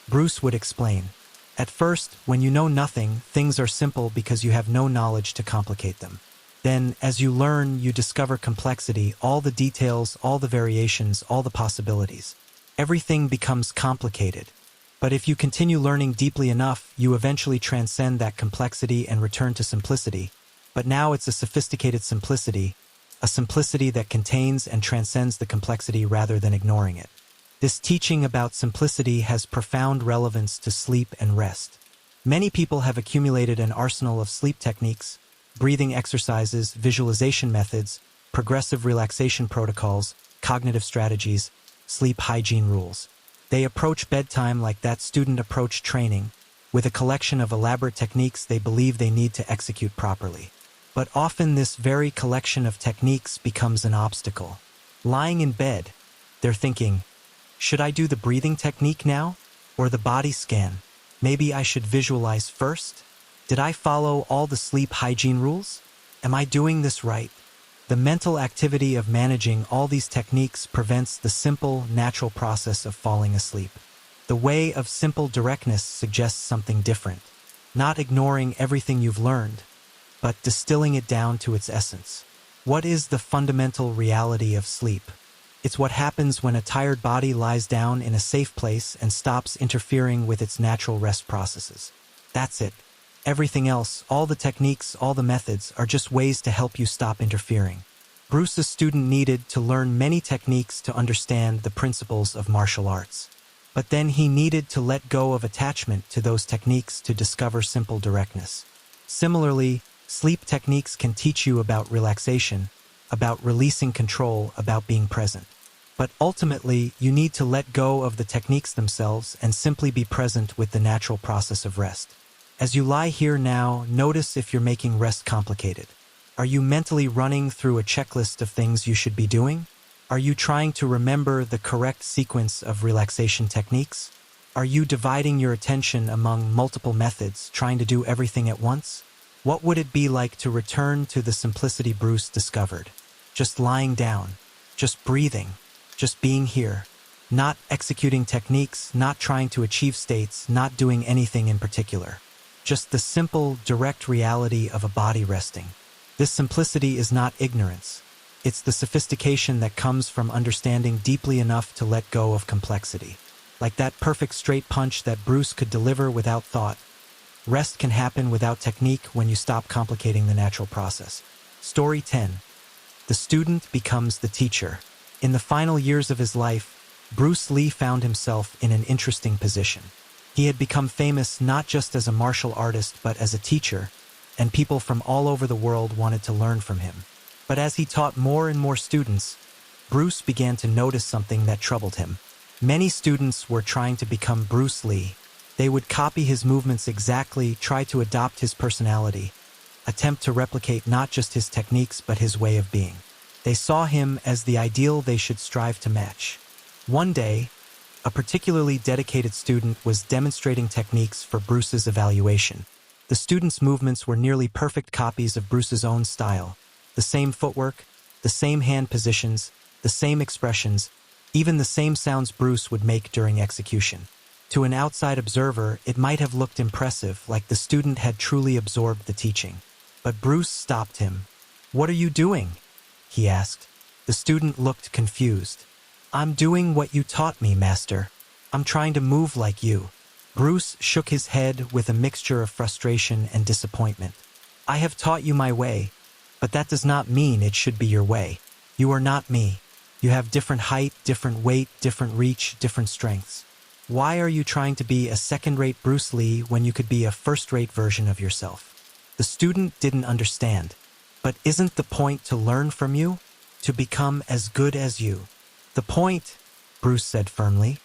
Bruce would explain. At first, when you know nothing, things are simple because you have no knowledge to complicate them. Then, as you learn, you discover complexity, all the details, all the variations, all the possibilities. Everything becomes complicated. But if you continue learning deeply enough, you eventually transcend that complexity and return to simplicity. But now it's a sophisticated simplicity, a simplicity that contains and transcends the complexity rather than ignoring it. This teaching about simplicity has profound relevance to sleep and rest. Many people have accumulated an arsenal of sleep techniques, breathing exercises, visualization methods, progressive relaxation protocols, cognitive strategies, sleep hygiene rules. They approach bedtime like that student approached training, with a collection of elaborate techniques they believe they need to execute properly. But often this very collection of techniques becomes an obstacle. Lying in bed, they're thinking, should I do the breathing technique now? Or the body scan? Maybe I should visualize first? Did I follow all the sleep hygiene rules? Am I doing this right? The mental activity of managing all these techniques prevents the simple, natural process of falling asleep. The way of simple directness suggests something different. Not ignoring everything you've learned, but distilling it down to its essence. What is the fundamental reality of sleep? It's what happens when a tired body lies down in a safe place and stops interfering with its natural rest processes. That's it. Everything else, all the techniques, all the methods, are just ways to help you stop interfering. Bruce's student needed to learn many techniques to understand the principles of martial arts. But then he needed to let go of attachment to those techniques to discover simple directness. Similarly, sleep techniques can teach you about relaxation, about releasing control, about being present. But ultimately, you need to let go of the techniques themselves and simply be present with the natural process of rest. As you lie here now, notice if you're making rest complicated. Are you mentally running through a checklist of things you should be doing? Are you trying to remember the correct sequence of relaxation techniques? Are you dividing your attention among multiple methods, trying to do everything at once? What would it be like to return to the simplicity Bruce discovered? Just lying down, just breathing, just being here. Not executing techniques, not trying to achieve states, not doing anything in particular. Just the simple, direct reality of a body resting. This simplicity is not ignorance. It's the sophistication that comes from understanding deeply enough to let go of complexity. Like that perfect straight punch that Bruce could deliver without thought. Rest can happen without technique when you stop complicating the natural process. Story 10. The student becomes the teacher. In the final years of his life, Bruce Lee found himself in an interesting position. He had become famous not just as a martial artist but as a teacher, and people from all over the world wanted to learn from him. But as he taught more and more students, Bruce began to notice something that troubled him. Many students were trying to become Bruce Lee. They would copy his movements exactly, try to adopt his personality, attempt to replicate not just his techniques but his way of being. They saw him as the ideal they should strive to match. One day, a particularly dedicated student was demonstrating techniques for Bruce's evaluation. The student's movements were nearly perfect copies of Bruce's own style. The same footwork, the same hand positions, the same expressions, even the same sounds Bruce would make during execution. To an outside observer, it might have looked impressive, like the student had truly absorbed the teaching. But Bruce stopped him. "What are you doing?" he asked. The student looked confused. "I'm doing what you taught me, master. I'm trying to move like you." Bruce shook his head with a mixture of frustration and disappointment. "I have taught you my way, but that does not mean it should be your way. You are not me. You have different height, different weight, different reach, different strengths. Why are you trying to be a second-rate Bruce Lee when you could be a first-rate version of yourself?" The student didn't understand. "But isn't the point to learn from you? To become as good as you?" "The point," Bruce said firmly,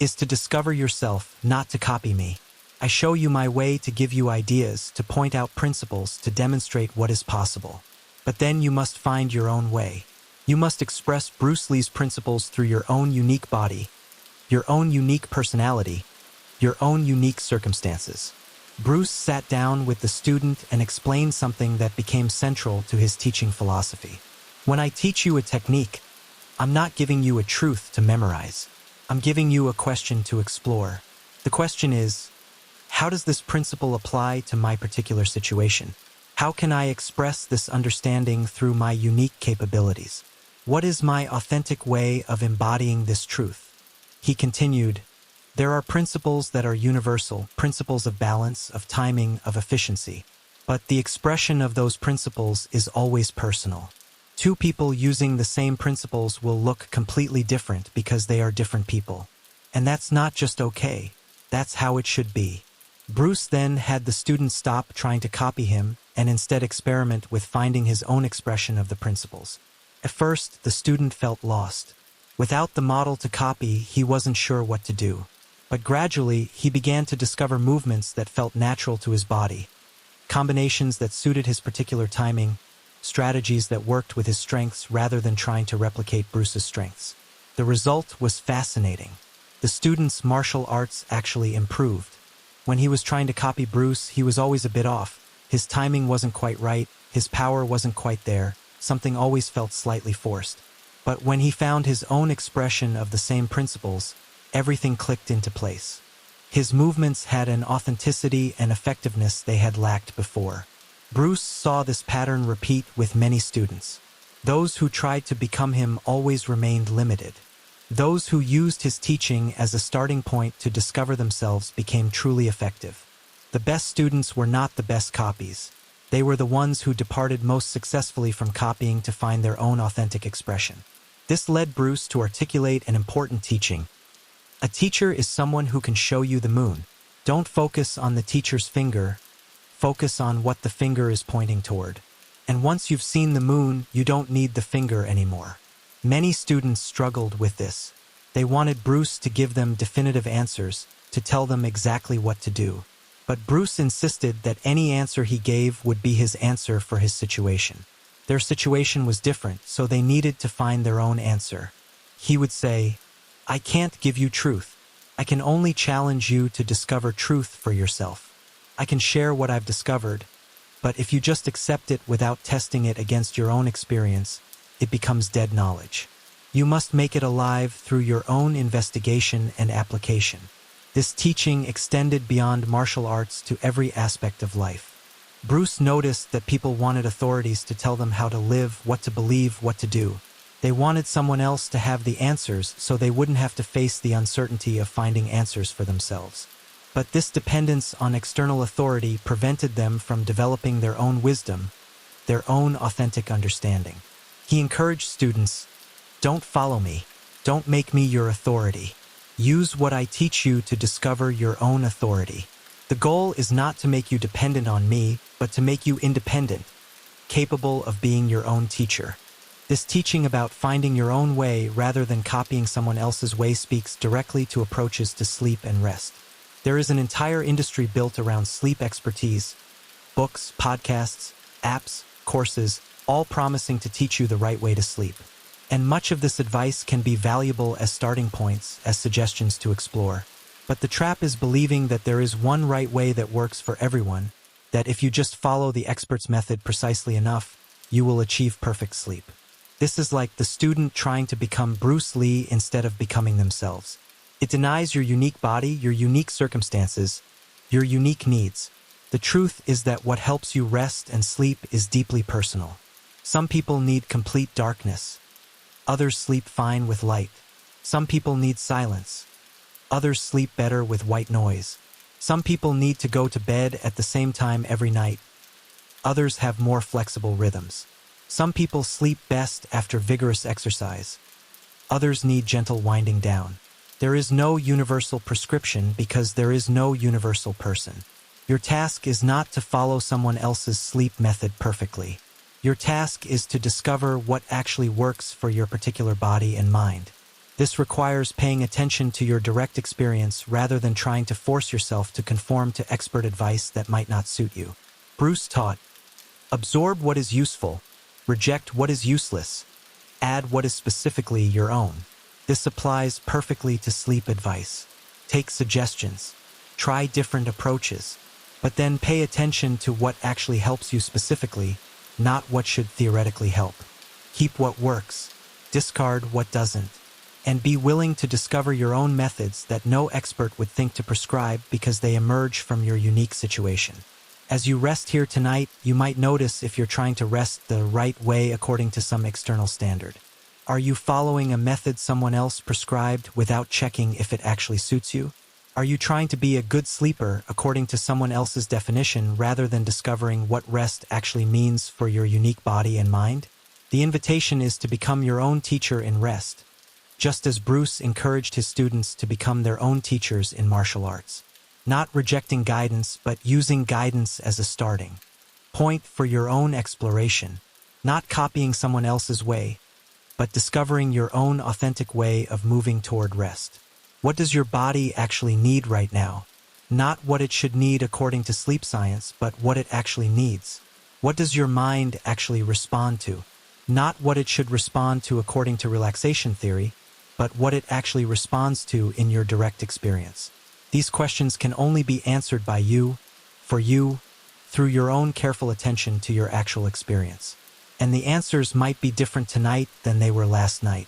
"is to discover yourself, not to copy me. I show you my way to give you ideas, to point out principles, to demonstrate what is possible. But then you must find your own way. You must express Bruce Lee's principles through your own unique body, your own unique personality, your own unique circumstances." Bruce sat down with the student and explained something that became central to his teaching philosophy. "When I teach you a technique, I'm not giving you a truth to memorize. I'm giving you a question to explore. The question is, how does this principle apply to my particular situation? How can I express this understanding through my unique capabilities? What is my authentic way of embodying this truth?" He continued, "There are principles that are universal, principles of balance, of timing, of efficiency. But the expression of those principles is always personal. Two people using the same principles will look completely different because they are different people. And that's not just okay. That's how it should be." Bruce then had the student stop trying to copy him and instead experiment with finding his own expression of the principles. At first, the student felt lost. Without the model to copy, he wasn't sure what to do. But gradually, he began to discover movements that felt natural to his body, combinations that suited his particular timing, strategies that worked with his strengths rather than trying to replicate Bruce's strengths. The result was fascinating. The student's martial arts actually improved. When he was trying to copy Bruce, he was always a bit off. His timing wasn't quite right, his power wasn't quite there, something always felt slightly forced. But when he found his own expression of the same principles, everything clicked into place. His movements had an authenticity and effectiveness they had lacked before. Bruce saw this pattern repeat with many students. Those who tried to become him always remained limited. Those who used his teaching as a starting point to discover themselves became truly effective. The best students were not the best copies. They were the ones who departed most successfully from copying to find their own authentic expression. This led Bruce to articulate an important teaching. A teacher is someone who can show you the moon. Don't focus on the teacher's finger. Focus on what the finger is pointing toward. And once you've seen the moon, you don't need the finger anymore. Many students struggled with this. They wanted Bruce to give them definitive answers, to tell them exactly what to do. But Bruce insisted that any answer he gave would be his answer for his situation. Their situation was different, so they needed to find their own answer. He would say, "I can't give you truth. I can only challenge you to discover truth for yourself. I can share what I've discovered, but if you just accept it without testing it against your own experience, it becomes dead knowledge. You must make it alive through your own investigation and application." This teaching extended beyond martial arts to every aspect of life. Bruce noticed that people wanted authorities to tell them how to live, what to believe, what to do. They wanted someone else to have the answers so they wouldn't have to face the uncertainty of finding answers for themselves. But this dependence on external authority prevented them from developing their own wisdom, their own authentic understanding. He encouraged students, "Don't follow me. Don't make me your authority. Use what I teach you to discover your own authority. The goal is not to make you dependent on me, but to make you independent, capable of being your own teacher." This teaching about finding your own way rather than copying someone else's way speaks directly to approaches to sleep and rest. There is an entire industry built around sleep expertise, books, podcasts, apps, courses, all promising to teach you the right way to sleep. And much of this advice can be valuable as starting points, as suggestions to explore. But the trap is believing that there is one right way that works for everyone, that if you just follow the expert's method precisely enough, you will achieve perfect sleep. This is like the student trying to become Bruce Lee instead of becoming themselves. It denies your unique body, your unique circumstances, your unique needs. The truth is that what helps you rest and sleep is deeply personal. Some people need complete darkness. Others sleep fine with light. Some people need silence. Others sleep better with white noise. Some people need to go to bed at the same time every night. Others have more flexible rhythms. Some people sleep best after vigorous exercise. Others need gentle winding down. There is no universal prescription because there is no universal person. Your task is not to follow someone else's sleep method perfectly. Your task is to discover what actually works for your particular body and mind. This requires paying attention to your direct experience rather than trying to force yourself to conform to expert advice that might not suit you. Bruce taught, "Absorb what is useful, reject what is useless, add what is specifically your own." This applies perfectly to sleep advice. Take suggestions, try different approaches, but then pay attention to what actually helps you specifically, not what should theoretically help. Keep what works, discard what doesn't, and be willing to discover your own methods that no expert would think to prescribe because they emerge from your unique situation. As you rest here tonight, you might notice if you're trying to rest the right way according to some external standard. Are you following a method someone else prescribed without checking if it actually suits you? Are you trying to be a good sleeper according to someone else's definition rather than discovering what rest actually means for your unique body and mind? The invitation is to become your own teacher in rest, just as Bruce encouraged his students to become their own teachers in martial arts. Not rejecting guidance, but using guidance as a starting point for your own exploration. Not copying someone else's way, but discovering your own authentic way of moving toward rest. What does your body actually need right now? Not what it should need according to sleep science, but what it actually needs. What does your mind actually respond to? Not what it should respond to according to relaxation theory, but what it actually responds to in your direct experience. These questions can only be answered by you, for you, through your own careful attention to your actual experience. And the answers might be different tonight than they were last night.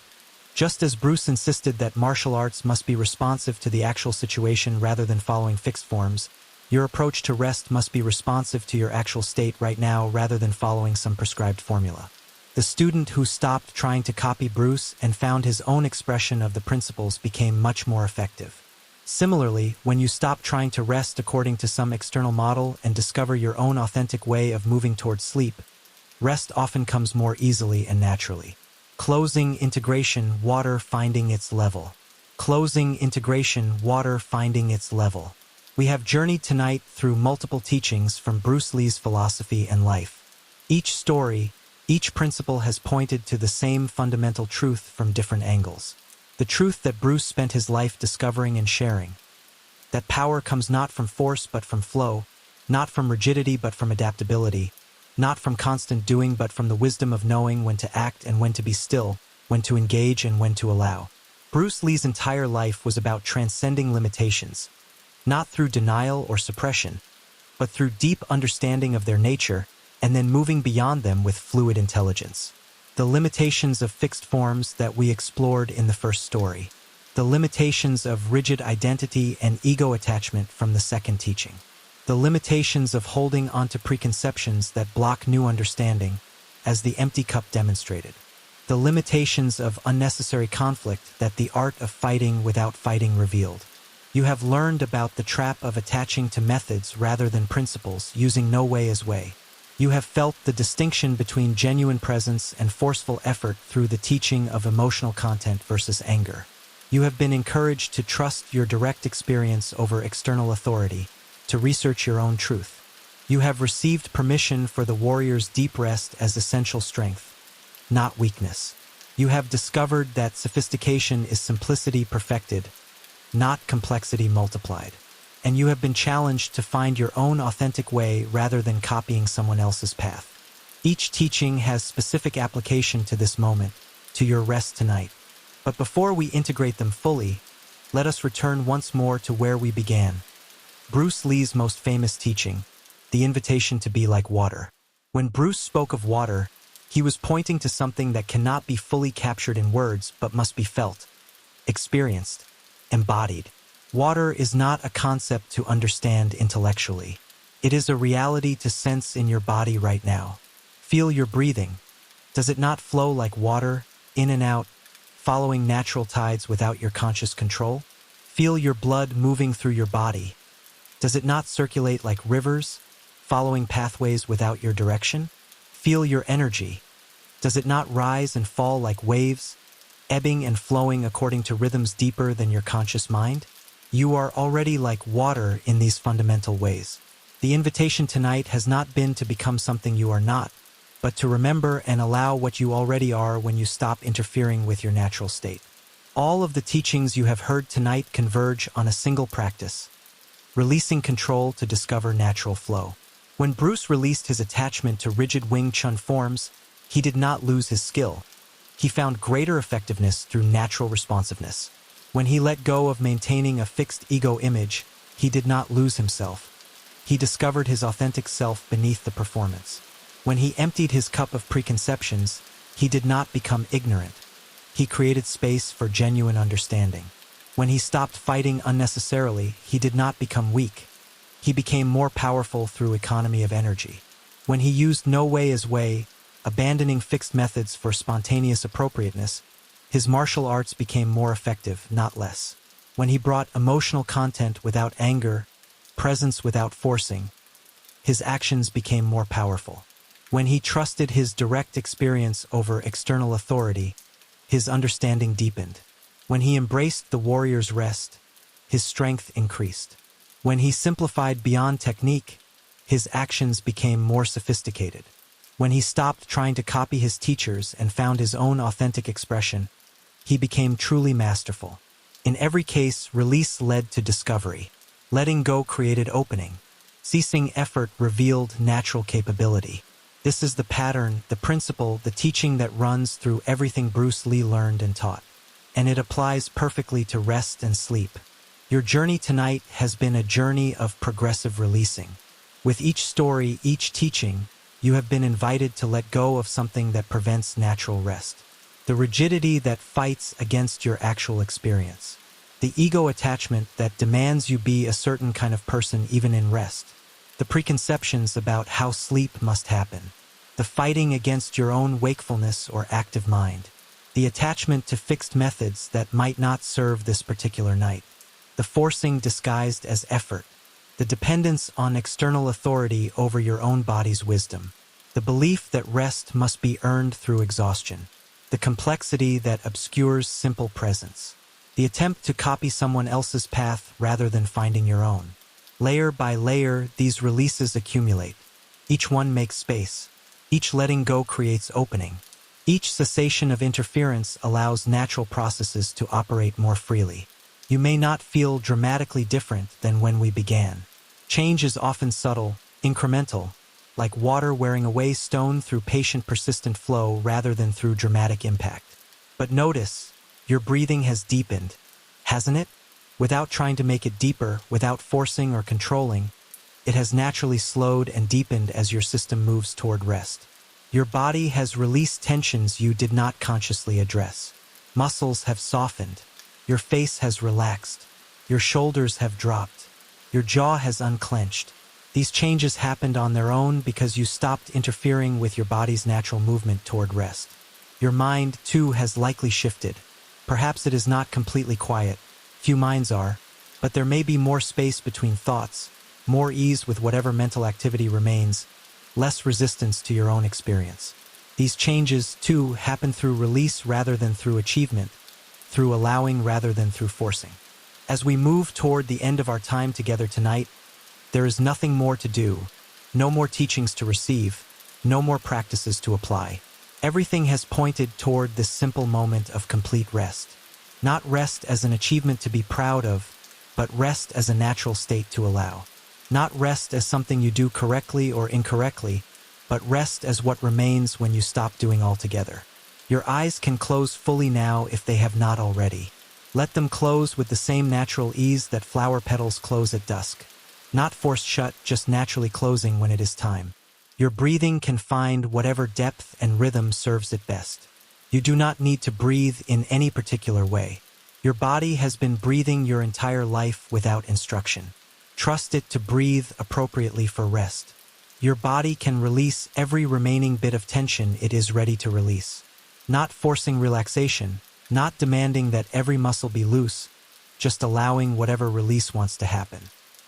Just as Bruce insisted that martial arts must be responsive to the actual situation rather than following fixed forms, Your approach to rest must be responsive to your actual state right now rather than following some prescribed formula. The student who stopped trying to copy Bruce and found his own expression of the principles became much more effective. Similarly, when you stop trying to rest according to some external model and discover your own authentic way of moving towards sleep, rest often comes more easily and naturally. Closing integration, water finding its level. Closing integration, water finding its level. We have journeyed tonight through multiple teachings from Bruce Lee's philosophy and life. Each story, each principle has pointed to the same fundamental truth from different angles. The truth that Bruce spent his life discovering and sharing. That power comes not from force but from flow, not from rigidity but from adaptability, not from constant doing but from the wisdom of knowing when to act and when to be still, when to engage and when to allow. Bruce Lee's entire life was about transcending limitations, not through denial or suppression, but through deep understanding of their nature and then moving beyond them with fluid intelligence. The limitations of fixed forms that we explored in the first story. The limitations of rigid identity and ego attachment from the second teaching. The limitations of holding onto preconceptions that block new understanding, as the empty cup demonstrated. The limitations of unnecessary conflict that the art of fighting without fighting revealed. You have learned about the trap of attaching to methods rather than principles, using no way as way. You have felt the distinction between genuine presence and forceful effort through the teaching of emotional content versus anger. You have been encouraged to trust your direct experience over external authority, to research your own truth. You have received permission for the warrior's deep rest as essential strength, not weakness. You have discovered that sophistication is simplicity perfected, not complexity multiplied. And you have been challenged to find your own authentic way rather than copying someone else's path. Each teaching has specific application to this moment, to your rest tonight. But before we integrate them fully, let us return once more to where we began. Bruce Lee's most famous teaching, the invitation to be like water. When Bruce spoke of water, he was pointing to something that cannot be fully captured in words but must be felt, experienced, embodied. Water is not a concept to understand intellectually. It is a reality to sense in your body right now. Feel your breathing. Does it not flow like water, in and out, following natural tides without your conscious control? Feel your blood moving through your body. Does it not circulate like rivers, following pathways without your direction? Feel your energy. Does it not rise and fall like waves, ebbing and flowing according to rhythms deeper than your conscious mind? You are already like water in these fundamental ways. The invitation tonight has not been to become something you are not, but to remember and allow what you already are when you stop interfering with your natural state. All of the teachings you have heard tonight converge on a single practice, releasing control to discover natural flow. When Bruce released his attachment to rigid Wing Chun forms, he did not lose his skill. He found greater effectiveness through natural responsiveness. When he let go of maintaining a fixed ego image, he did not lose himself. He discovered his authentic self beneath the performance. When he emptied his cup of preconceptions, he did not become ignorant. He created space for genuine understanding. When he stopped fighting unnecessarily, he did not become weak. He became more powerful through economy of energy. When he used no way as way, abandoning fixed methods for spontaneous appropriateness, his martial arts became more effective, not less. When he brought emotional content without anger, presence without forcing, his actions became more powerful. When he trusted his direct experience over external authority, his understanding deepened. When he embraced the warrior's rest, his strength increased. When he simplified beyond technique, his actions became more sophisticated. When he stopped trying to copy his teachers and found his own authentic expression, he became truly masterful. In every case, release led to discovery. Letting go created opening. Ceasing effort revealed natural capability. This is the pattern, the principle, the teaching that runs through everything Bruce Lee learned and taught. And it applies perfectly to rest and sleep. Your journey tonight has been a journey of progressive releasing. With each story, each teaching, you have been invited to let go of something that prevents natural rest. The rigidity that fights against your actual experience. The ego attachment that demands you be a certain kind of person even in rest. The preconceptions about how sleep must happen. The fighting against your own wakefulness or active mind. The attachment to fixed methods that might not serve this particular night. The forcing disguised as effort. The dependence on external authority over your own body's wisdom. The belief that rest must be earned through exhaustion. The complexity that obscures simple presence. The attempt to copy someone else's path rather than finding your own. Layer by layer, these releases accumulate. Each one makes space. Each letting go creates opening. Each cessation of interference allows natural processes to operate more freely. You may not feel dramatically different than when we began. Change is often subtle, incremental, like water wearing away stone through patient, persistent flow rather than through dramatic impact. But notice, your breathing has deepened, hasn't it? Without trying to make it deeper, without forcing or controlling, it has naturally slowed and deepened as your system moves toward rest. Your body has released tensions you did not consciously address. Muscles have softened. Your face has relaxed. Your shoulders have dropped. Your jaw has unclenched. These changes happened on their own because you stopped interfering with your body's natural movement toward rest. Your mind, too, has likely shifted. Perhaps it is not completely quiet. Few minds are. But there may be more space between thoughts, more ease with whatever mental activity remains, less resistance to your own experience. These changes, too, happen through release rather than through achievement, through allowing rather than through forcing. As we move toward the end of our time together tonight, there is nothing more to do, no more teachings to receive, no more practices to apply. Everything has pointed toward this simple moment of complete rest. Not rest as an achievement to be proud of, but rest as a natural state to allow. Not rest as something you do correctly or incorrectly, but rest as what remains when you stop doing altogether. Your eyes can close fully now if they have not already. Let them close with the same natural ease that flower petals close at dusk. Not forced shut, just naturally closing when it is time. Your breathing can find whatever depth and rhythm serves it best. You do not need to breathe in any particular way. Your body has been breathing your entire life without instruction. Trust it to breathe appropriately for rest. Your body can release every remaining bit of tension it is ready to release. Not forcing relaxation, not demanding that every muscle be loose, just allowing whatever release wants to happen.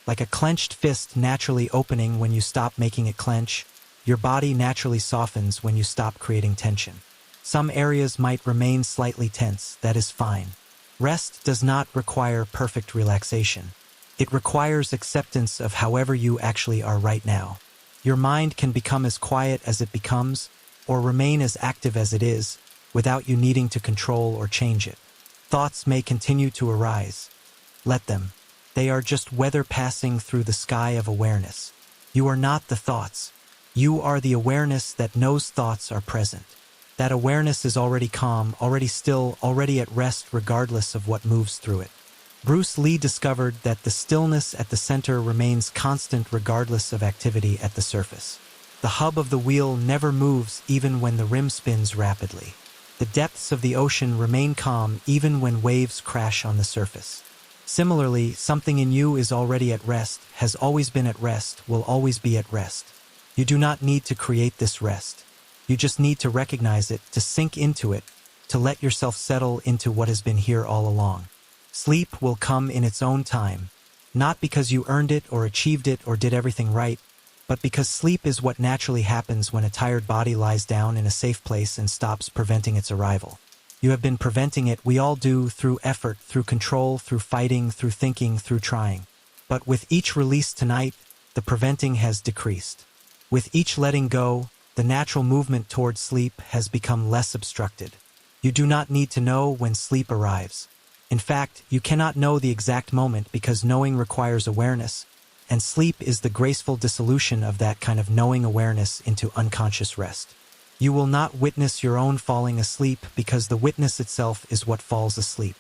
Like a clenched fist naturally opening when you stop making it clench, your body naturally softens when you stop creating tension. Some areas might remain slightly tense, that is fine. Rest does not require perfect relaxation. It requires acceptance of however you actually are right now. Your mind can become as quiet as it becomes, or remain as active as it is, without you needing to control or change it. Thoughts may continue to arise. Let them. They are just weather passing through the sky of awareness. You are not the thoughts. You are the awareness that knows thoughts are present. That awareness is already calm, already still, already at rest regardless of what moves through it. Bruce Lee discovered that the stillness at the center remains constant regardless of activity at the surface. The hub of the wheel never moves even when the rim spins rapidly. The depths of the ocean remain calm even when waves crash on the surface. Similarly, something in you is already at rest, has always been at rest, will always be at rest. You do not need to create this rest. You just need to recognize it, to sink into it, to let yourself settle into what has been here all along. Sleep will come in its own time, not because you earned it or achieved it or did everything right, but because sleep is what naturally happens when a tired body lies down in a safe place and stops preventing its arrival. You have been preventing it, we all do, through effort, through control, through fighting, through thinking, through trying. But with each release tonight, the preventing has decreased. With each letting go, the natural movement toward sleep has become less obstructed. You do not need to know when sleep arrives. In fact, you cannot know the exact moment because knowing requires awareness, and sleep is the graceful dissolution of that kind of knowing awareness into unconscious rest. You will not witness your own falling asleep because the witness itself is what falls asleep.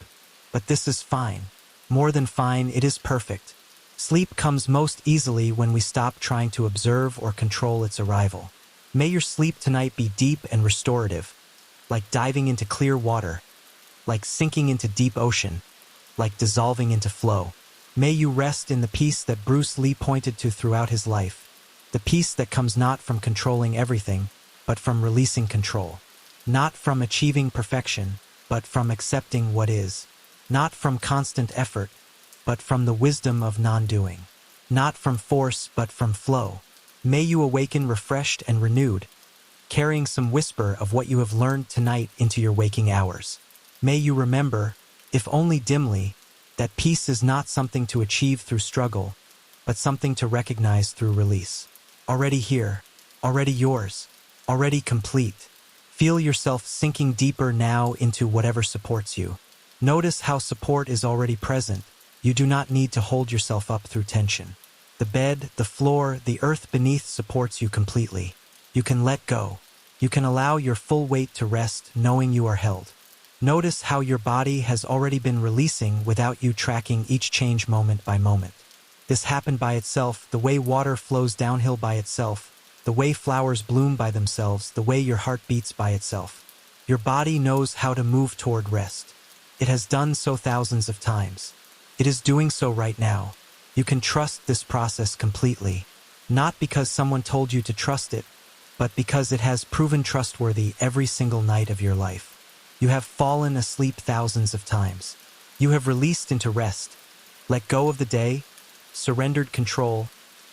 But this is fine. More than fine, it is perfect. Sleep comes most easily when we stop trying to observe or control its arrival. May your sleep tonight be deep and restorative, like diving into clear water, like sinking into deep ocean, like dissolving into flow. May you rest in the peace that Bruce Lee pointed to throughout his life, the peace that comes not from controlling everything, but from releasing control. Not from achieving perfection, but from accepting what is. Not from constant effort, but from the wisdom of non-doing. Not from force, but from flow. May you awaken refreshed and renewed, carrying some whisper of what you have learned tonight into your waking hours. May you remember, if only dimly, that peace is not something to achieve through struggle, but something to recognize through release. Already here, already yours, already complete. Feel yourself sinking deeper now into whatever supports you. Notice how support is already present. You do not need to hold yourself up through tension. The bed, the floor, the earth beneath supports you completely. You can let go. You can allow your full weight to rest, knowing you are held. Notice how your body has already been releasing without you tracking each change moment by moment. This happened by itself, the way water flows downhill by itself, the way flowers bloom by themselves, the way your heart beats by itself. Your body knows how to move toward rest. It has done so thousands of times. It is doing so right now. You can trust this process completely, not because someone told you to trust it, but because it has proven trustworthy every single night of your life. You have fallen asleep thousands of times. You have released into rest, let go of the day, surrendered control,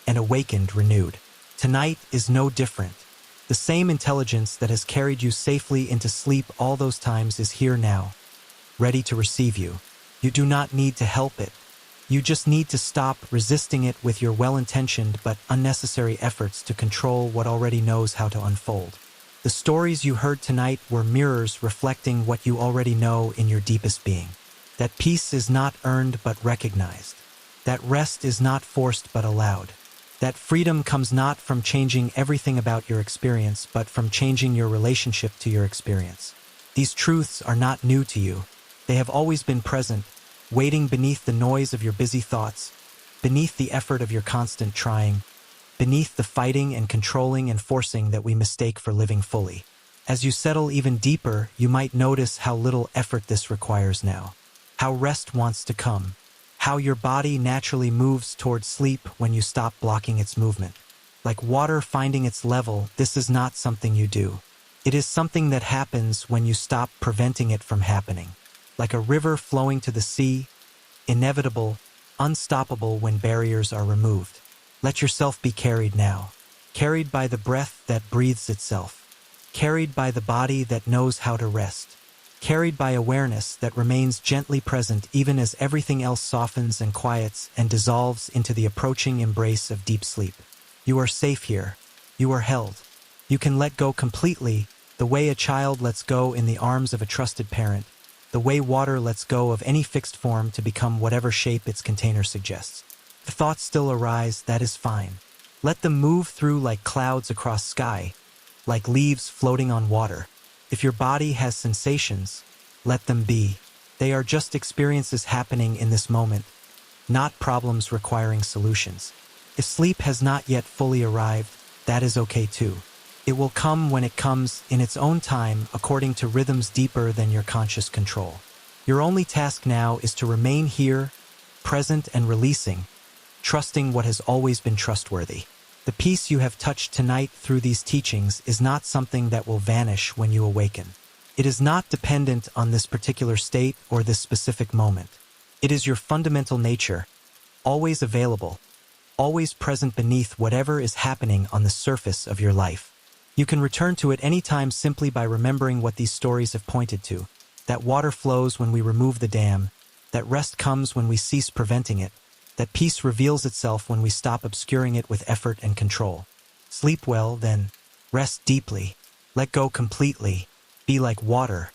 and awakened renewed. Tonight is no different. The same intelligence that has carried you safely into sleep all those times is here now, ready to receive you. You do not need to help it. You just need to stop resisting it with your well-intentioned but unnecessary efforts to control what already knows how to unfold. The stories you heard tonight were mirrors reflecting what you already know in your deepest being. That peace is not earned but recognized. That rest is not forced but allowed. That freedom comes not from changing everything about your experience but from changing your relationship to your experience. These truths are not new to you. They have always been present, waiting beneath the noise of your busy thoughts, beneath the effort of your constant trying, beneath the fighting and controlling and forcing that we mistake for living fully. As you settle even deeper, you might notice how little effort this requires now, how rest wants to come, how your body naturally moves toward sleep when you stop blocking its movement. Like water finding its level, this is not something you do. It is something that happens when you stop preventing it from happening. Like a river flowing to the sea, inevitable, unstoppable when barriers are removed. Let yourself be carried now, carried by the breath that breathes itself, carried by the body that knows how to rest, carried by awareness that remains gently present even as everything else softens and quiets and dissolves into the approaching embrace of deep sleep. You are safe here. You are held. You can let go completely, the way a child lets go in the arms of a trusted parent, the way water lets go of any fixed form to become whatever shape its container suggests. If thoughts still arise, that is fine. Let them move through like clouds across sky, like leaves floating on water. If your body has sensations, let them be. They are just experiences happening in this moment, not problems requiring solutions. If sleep has not yet fully arrived, that is okay too. It will come when it comes in its own time according to rhythms deeper than your conscious control. Your only task now is to remain here, present and releasing, trusting what has always been trustworthy. The peace you have touched tonight through these teachings is not something that will vanish when you awaken. It is not dependent on this particular state or this specific moment. It is your fundamental nature, always available, always present beneath whatever is happening on the surface of your life. You can return to it any time simply by remembering what these stories have pointed to, that water flows when we remove the dam, that rest comes when we cease preventing it, that peace reveals itself when we stop obscuring it with effort and control. Sleep well, then. Rest deeply. Let go completely. Be like water,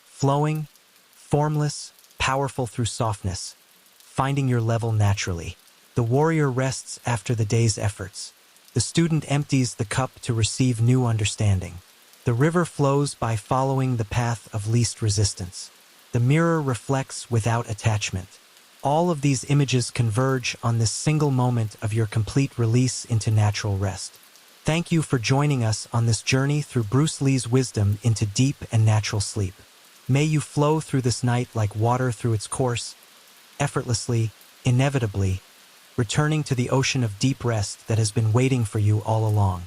flowing, formless, powerful through softness, finding your level naturally. The warrior rests after the day's efforts. The student empties the cup to receive new understanding. The river flows by following the path of least resistance. The mirror reflects without attachment. All of these images converge on this single moment of your complete release into natural rest. Thank you for joining us on this journey through Bruce Lee's wisdom into deep and natural sleep. May you flow through this night like water through its course, effortlessly, inevitably, returning to the ocean of deep rest that has been waiting for you all along.